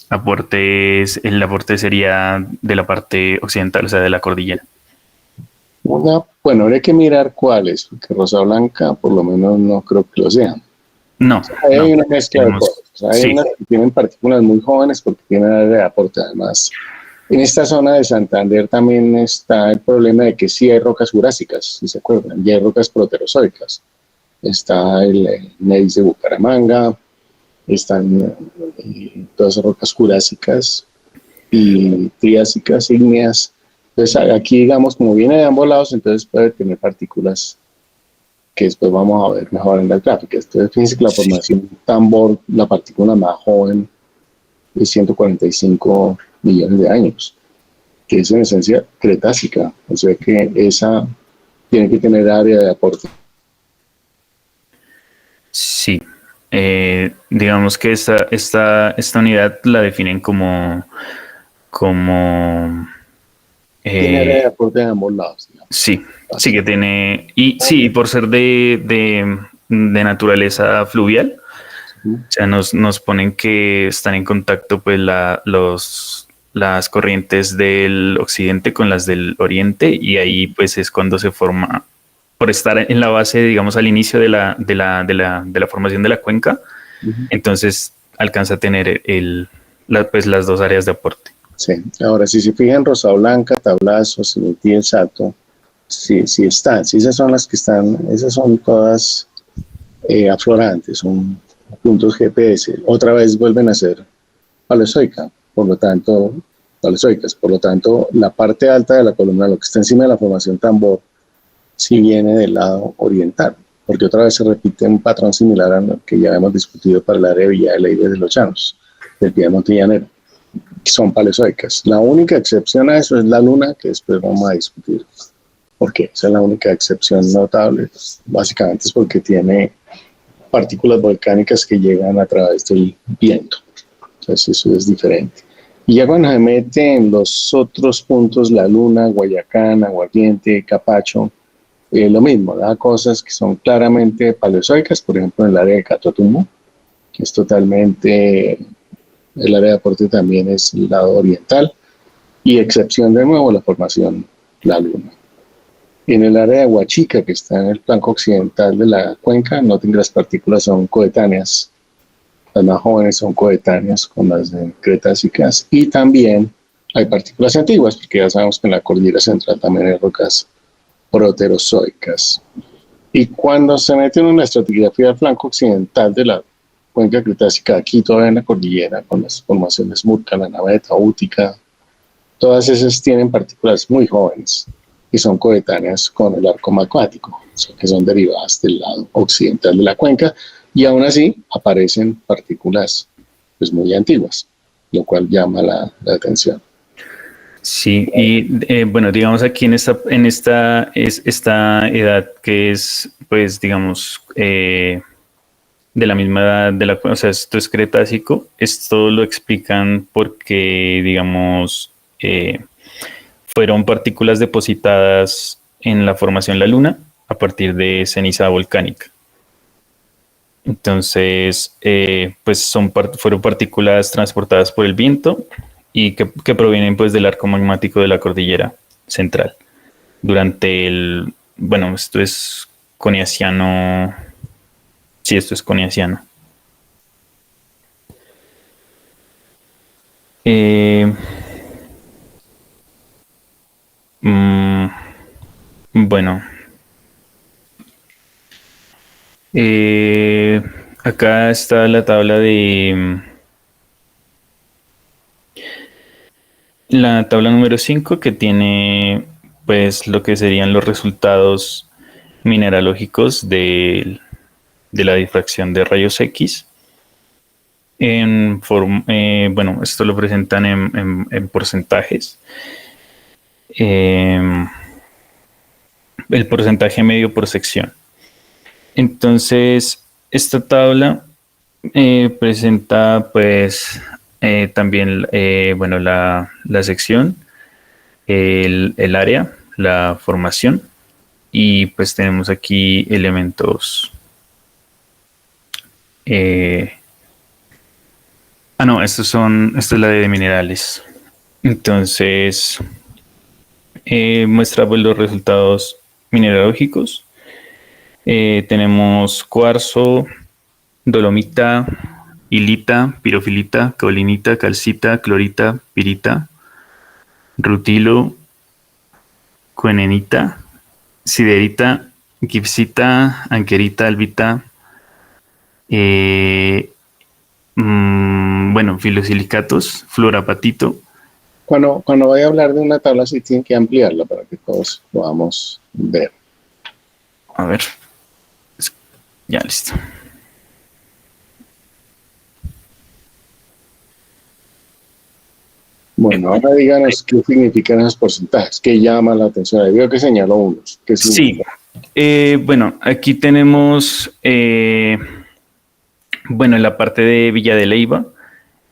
aportes. El aporte sería de la parte occidental, o sea, de la cordillera. Bueno, habría que mirar cuáles, porque Rosa Blanca por lo menos no creo que lo sean. No. Hay una mezcla de cosas. Hay unas que tienen partículas muy jóvenes porque tienen área de aporte. Además, en esta zona de Santander también está el problema de que sí hay rocas jurásicas, si se acuerdan, y hay rocas proterozoicas. Está el Neis de Bucaramanga, están todas esas rocas jurásicas y triásicas, ígneas. Entonces aquí, digamos, como viene de ambos lados, entonces puede tener partículas que después vamos a ver mejor en la gráfica. Entonces fíjense que la formación Tambor, la partícula más joven, es 145 millones de años, que es en esencia cretácica, o sea que esa tiene que tener área de aporte. Sí, digamos que esta unidad la definen como tiene área de aporte de ambos lados, digamos. Sí que tiene, y sí, por ser de naturaleza fluvial, o sea, nos ponen que están en contacto pues las corrientes del occidente con las del oriente, y ahí pues es cuando se forma, por estar en la base, digamos, al inicio de la formación de la cuenca, entonces alcanza a tener pues las dos áreas de aporte. Sí, ahora si se fijan, Rosa Blanca, Tablazo, Simití, El Salto, sí están, sí, esas son las que están, esas son todas aflorantes, son puntos GPS. Otra vez vuelven a ser paleozoicas, por lo tanto, la parte alta de la columna, lo que está encima de la formación Tambor, sí viene del lado oriental, porque otra vez se repite un patrón similar a lo que ya hemos discutido para el área de Villa de Leyva de los Llanos, del Piedemonte y Llanero, que son paleozoicas. La única excepción a eso es la Luna, que después vamos a discutir. ¿Por qué? Esa es la única excepción notable. Básicamente es porque tiene partículas volcánicas que llegan a través del viento. Entonces eso es diferente. Y ya cuando se mete en los otros puntos, la Luna, Guayacán, Aguardiente, Capacho, lo mismo, da cosas que son claramente paleozoicas, por ejemplo en el área de Catatumbo, que es totalmente, el área de aporte también es el lado oriental, y excepción de nuevo la formación La Luna. En el área de Huachica, que está en el flanco occidental de la cuenca, noten que las partículas son coetáneas, las más jóvenes son coetáneas con las cretácicas, y también hay partículas antiguas, porque ya sabemos que en la cordillera central también hay rocas proterozoicas. Y cuando se mete en una estratigrafía del flanco occidental de la cuenca cretácica, aquí todavía en la cordillera, con las formaciones Murca, la naveta, Útica, todas esas tienen partículas muy jóvenes y son coetáneas con el arco magmático, o sea, que son derivadas del lado occidental de la cuenca, y aún así aparecen partículas pues, muy antiguas, lo cual llama la atención. Sí, y bueno, digamos aquí en esta edad que es, pues, digamos, de la misma edad o sea, esto es Cretácico, esto lo explican porque, digamos, fueron partículas depositadas en la formación La Luna a partir de ceniza volcánica. Entonces, pues fueron partículas transportadas por el viento y que provienen pues del arco magmático de la cordillera central. Bueno, esto es coniaciano. Sí, esto es coniaciano. Bueno. Acá está la tabla la tabla número 5 que tiene pues lo que serían los resultados mineralógicos de la difracción de rayos X. Bueno, esto lo presentan en porcentajes. El porcentaje medio por sección. Entonces, esta tabla presenta pues también bueno, la sección, el área, la formación y pues tenemos aquí elementos. No, esta es la de minerales. Entonces, muestra pues, los resultados mineralógicos. Tenemos cuarzo, dolomita, hilita, pirofilita, caolinita, calcita, clorita, pirita, rutilo, cuenenita, siderita, gipsita, anquerita, albita, bueno, filosilicatos, fluorapatito. Cuando vaya a hablar de una tabla, sí tienen que ampliarla para que todos podamos ver. A ver. Ya, listo. Bueno, ahora díganos qué significan esos porcentajes, qué llama la atención. Ahí veo que señaló unos. ¿Qué significa? Sí, bueno, aquí tenemos, bueno, en la parte de Villa de Leyva,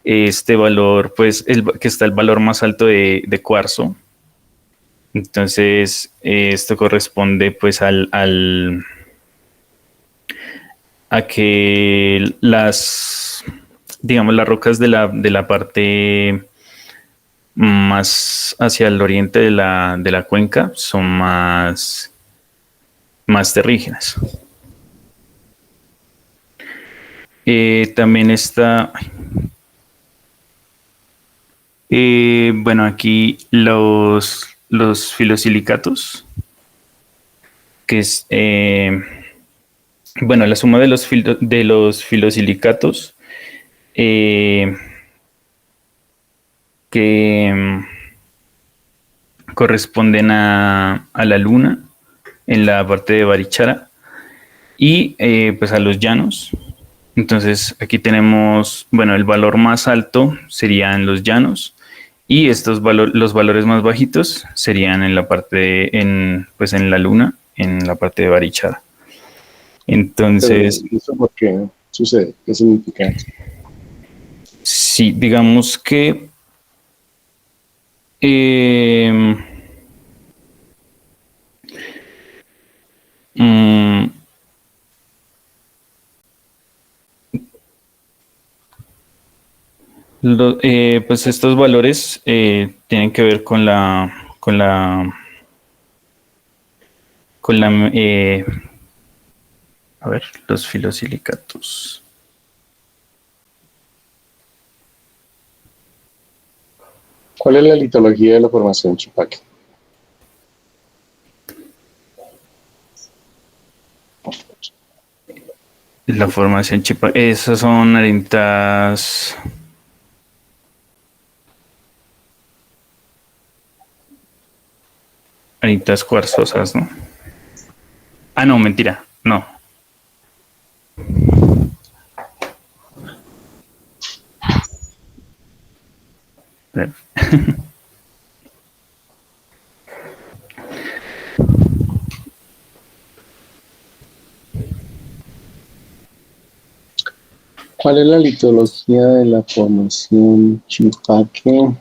este valor, pues, que está el valor más alto de cuarzo. Entonces, esto corresponde, pues, a que digamos, las rocas de la parte más hacia el oriente de la cuenca son más terrígenas. También está, bueno, aquí los filosilicatos, que es, bueno, la suma de los filosilicatos que corresponden a la luna en la parte de Barichara y pues a los llanos. Entonces aquí tenemos, bueno, el valor más alto sería en los llanos y los valores más bajitos serían en la parte pues en la luna, en la parte de Barichara. Entonces, ¿eso por qué sucede? ¿Qué significa eso? Sí, digamos que pues estos valores tienen que ver con a ver, los filosilicatos. ¿Cuál es la litología de la formación Chupaque? La formación Chupaque, esas son areniscas cuarzosas, ¿no? Ah, no, mentira, no. ¿Cuál es la litología de la formación Chupaque?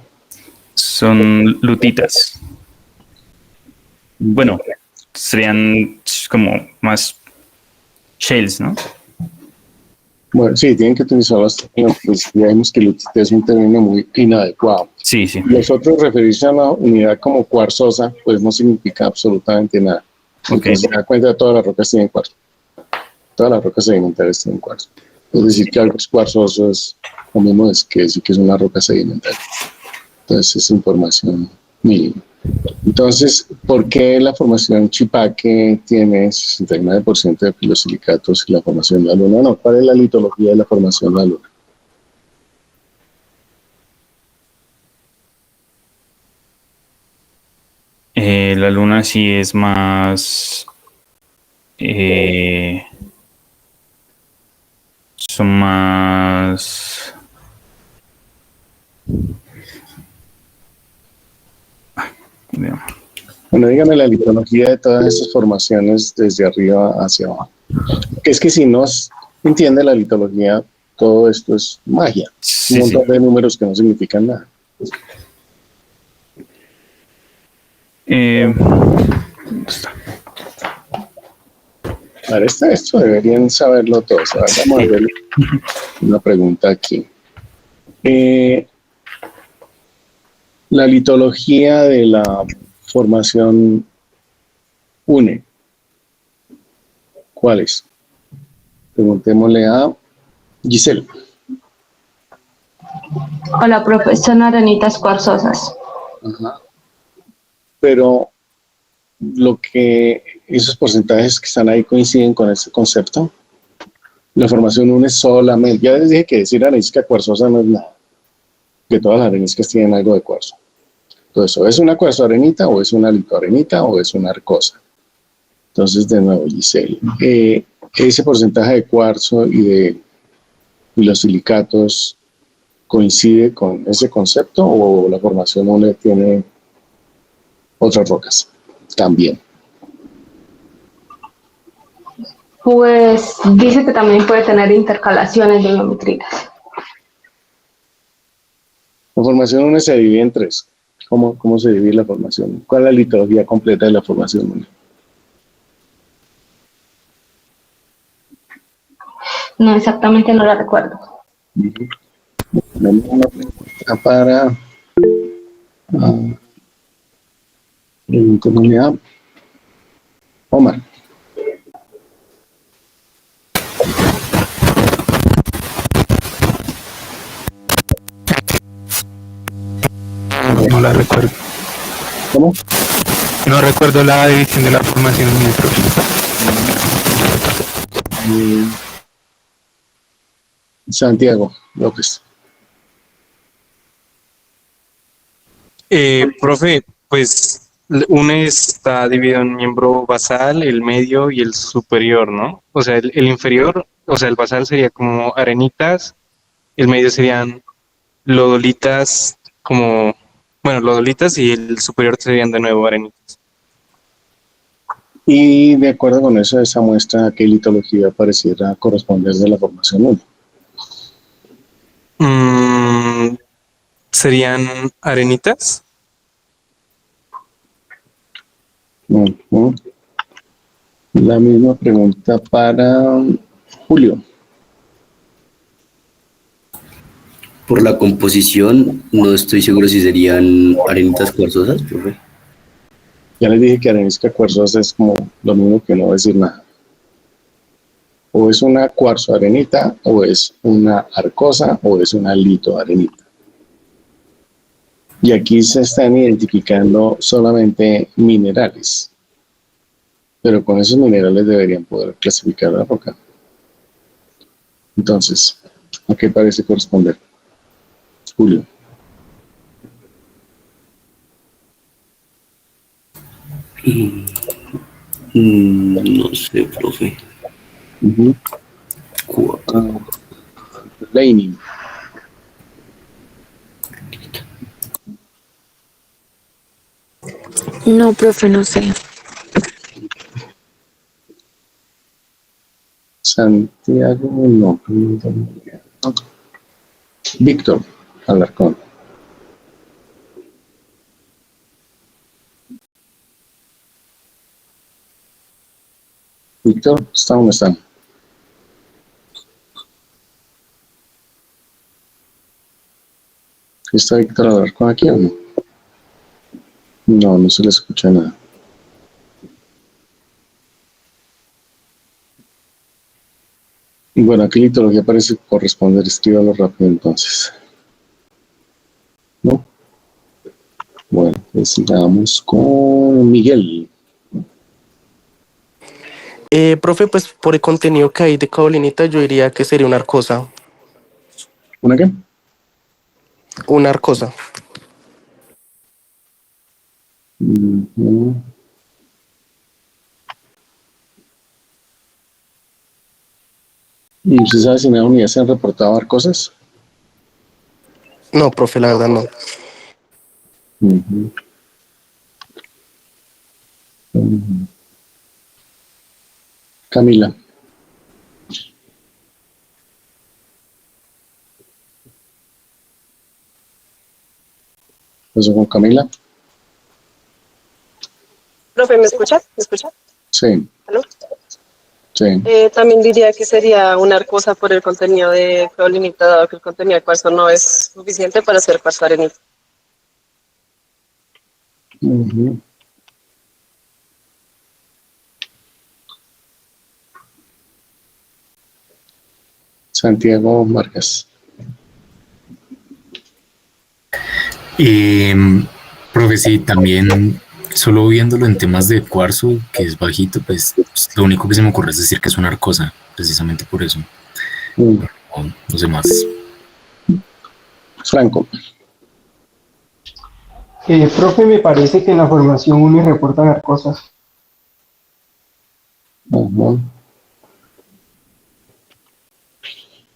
Son lutitas. Bueno, serían como más shales, ¿no? Bueno, sí, tienen que utilizar los términos, pues ya vemos que Lutite es un término muy inadecuado. Sí, sí. Nosotros referirse a una unidad como cuarzosa, pues no significa absolutamente nada. Ok. Entonces, se da cuenta, todas las rocas tienen cuarzo. Todas las rocas sedimentarias tienen cuarzo. Es decir, que algo es cuarzoso es lo mismo que decir que es una roca sedimentaria. Entonces, es información mínima. Entonces, ¿por qué la formación Chipaque tiene 69% de filosilicatos y la formación de la luna no? ¿Cuál es la litología de la formación de la luna? La luna sí es más... son más... Digamos, Bueno, dígame la litología de todas esas formaciones desde arriba hacia abajo. Que es que si no entiende la litología, todo esto es magia. Un sí, montón sí. de números que no significan nada. ¿Dónde está? Para esto deberían saberlo todos. Ahora vamos a ver una pregunta aquí. La litología de la formación UNE, ¿cuál es? Preguntémosle a Giselle. Hola, profe, son arenitas cuarzosas. Ajá. Pero esos porcentajes que están ahí coinciden con ese concepto. La formación UNE solamente, ya les dije que decir arenisca cuarzosa no es nada, que todas las areniscas tienen algo de cuarzo. Entonces, o es una cuarzo-arenita, o es una litoarenita, o es una arcosa. Entonces, de nuevo, Giselle, ese porcentaje de cuarzo y los silicatos coincide con ese concepto, o la formación UNE tiene otras rocas también. Pues dice que también puede tener intercalaciones de biometritas. La formación UNE se divide en tres. ¿Cómo se divide la formación? ¿Cuál es la litología completa de la formación UNE? No exactamente, no la recuerdo. Tenemos una pregunta para comunidad. Omar. No la recuerdo. ¿Cómo? No recuerdo la división de la formación en el profe. Santiago López. Profe, pues uno está dividido en miembro basal, el medio y el superior, ¿no? O sea, el inferior, o sea, el basal sería como arenitas, el medio serían lodolitas, como, bueno, lodolitas y el superior serían de nuevo arenitas. Y de acuerdo con eso, esa muestra a qué litología pareciera corresponder de la formación 1. ¿Serían arenitas? La misma pregunta para Julio. Por la composición, no estoy seguro si serían arenitas cuarzosas, profe. Ya les dije que arenisca cuarzosa es como lo mismo que no decir nada. O es una cuarzo arenita, o es una arcosa, o es una litoarenita. Y aquí se están identificando solamente minerales. Pero con esos minerales deberían poder clasificar la roca. Entonces, ¿a qué parece corresponder? Julio. No sé, profe. Lenin. No, profe, no sé. Santiago, no. Víctor Alarcón. Víctor, ¿está dónde está? ¿Está Víctor Alarcón aquí o no? No, no se le escucha nada. Y bueno, aquí litología parece corresponder, escríbalo rápido entonces. ¿No? Bueno, pues sigamos con Miguel. Profe, pues por el contenido que hay de caolinita, yo diría que sería una arcosa. ¿Una qué? Una arcosa. Ujú. ¿Y usted sabe si en la unidad se han reportado cosas? No, profe, la verdad no. Ujú. Ujú. Camila. ¿Eso con Camila? Profe, ¿me escucha? ¿Me escucha? Sí, ¿Aló? sí. También diría que sería una arcosa por el contenido de caolinita, dado que el contenido de cuarzo no es suficiente para hacer cuarzo arenita. Ujú. Santiago Vargas. Profe, sí, también solo viéndolo en temas de cuarzo, que es bajito, pues lo único que se me ocurre es decir que es una arcosa, precisamente por eso. O los demás. Franco. Profe, me parece que en la formación 1 reportan arcosas. Ujú.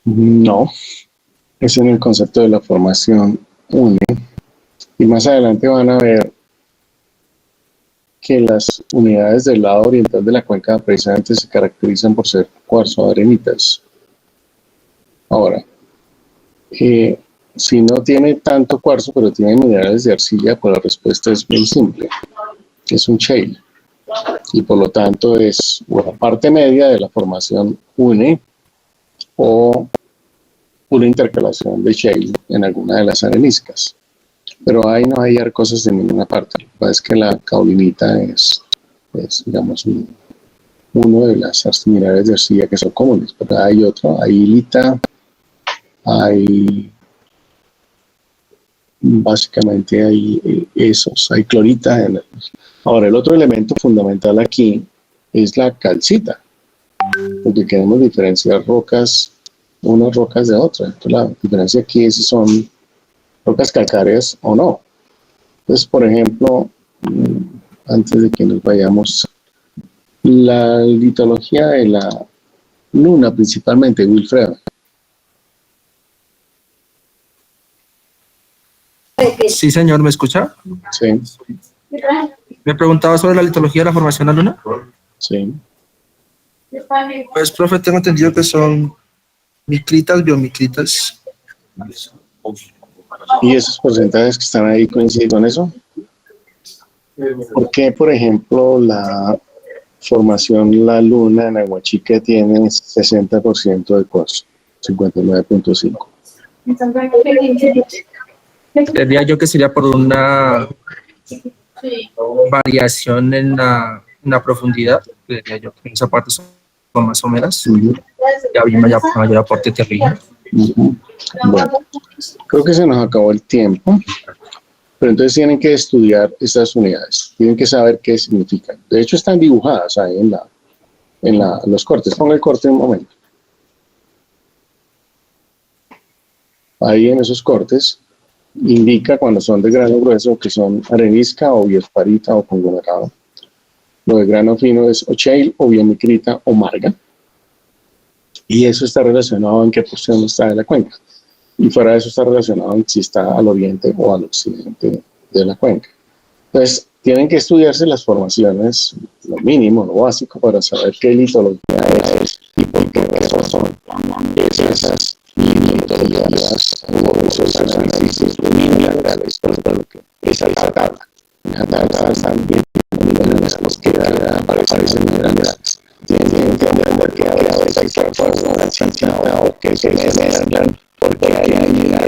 No, es en el concepto de la formación UNE. Y más adelante van a ver que las unidades del lado oriental de la cuenca precisamente se caracterizan por ser cuarzo arenitas. Ahora, si no tiene tanto cuarzo, pero tiene minerales de arcilla, pues la respuesta es muy simple. Es un shale. Y por lo tanto es una parte media de la formación UNE o una intercalación de shale en alguna de las areniscas. Pero ahí no hay arcosas en ninguna parte. Lo que pasa es que la caolinita es digamos, uno de las minerales de arcilla que son comunes. Pero hay otro, hay hilita, hay básicamente hay esos, hay clorita. Ahora, el otro elemento fundamental aquí es la calcita, porque queremos diferenciar rocas, unas rocas de otras. Entonces, la diferencia aquí es si son rocas calcáreas o no. Entonces, por ejemplo, antes de que nos vayamos, la litología de la luna, principalmente, Wilfredo. Sí, señor, ¿me escucha? Sí. Me preguntaba sobre la litología de la formación de la luna. Sí. Pues, profe, tengo entendido que son micritas, biomicritas. ¿Y esos porcentajes que están ahí coinciden con eso? ¿Por qué, por ejemplo, la formación La Luna en Aguachica tiene 60% de cuarzo, 59.5? Diría yo que sería por una variación en la profundidad. Diría yo que en esa parte son más someras. Y había mayor aporte terrible. Bueno, creo que se nos acabó el tiempo. Pero entonces tienen que estudiar estas unidades, tienen que saber qué significan. De hecho, están dibujadas ahí en los cortes. Ponga el corte un momento. Ahí en esos cortes indica cuando son de grano grueso que son arenisca o biosparita o conglomerado. Lo de grano fino es o shale o biomicrita o marga. Y eso está relacionado en qué porción está de la cuenca. Y fuera de eso está relacionado en si está al oriente o al occidente de la cuenca. Entonces, tienen que estudiarse las formaciones, lo mínimo, lo básico, para saber qué litología es y por qué razón esas litologías o esos análisis minerales, para lo que esa tabla. Esa tabla están bien minerales, los que aparecen minerales. Tienen cualquier persona chica o que se generan porque hay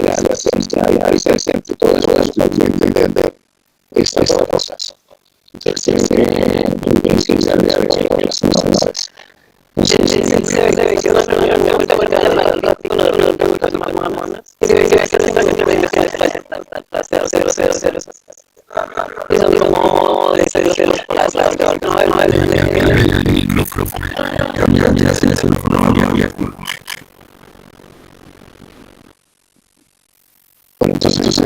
la centro y todo eso lo que entender estas cosas. Entonces, que ya le hago las cosas. Se ve que una reunión me vuelve a llamar al rato con una pregunta de mamonas. Y se ve que se están implementando que les falla y son como de ceros por las de ahorita no el micrófono. Bueno, entonces el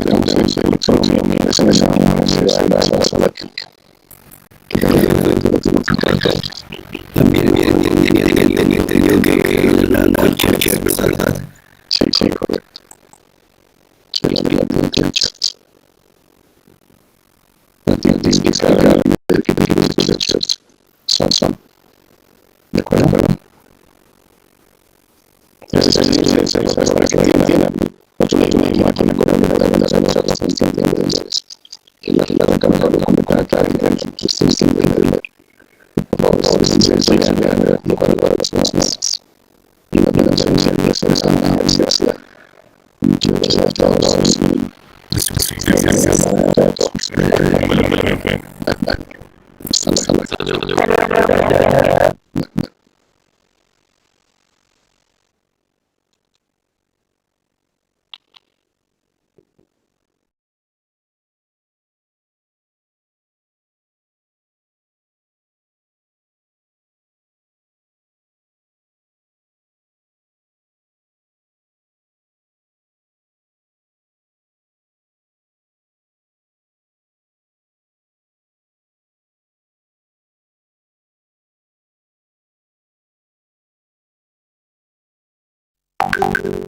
economía mía se me llama una sola clic. También tenía entendido que la cualquier verdad. Sí, correcto. Sí, la tiene chat. La tiene que explicar realmente qué tipo de chat son. ¿De acuerdo? Esa es la palabra que tiene. Otro le digo, máquina económica también las cosas no se entienden de ellos. Y la cámara lo convoca claramente en su extensión de entender. Por favor, estoy no para las personas. Y la plena presencia de esa universidad. Muchas gracias a todos. Hasta la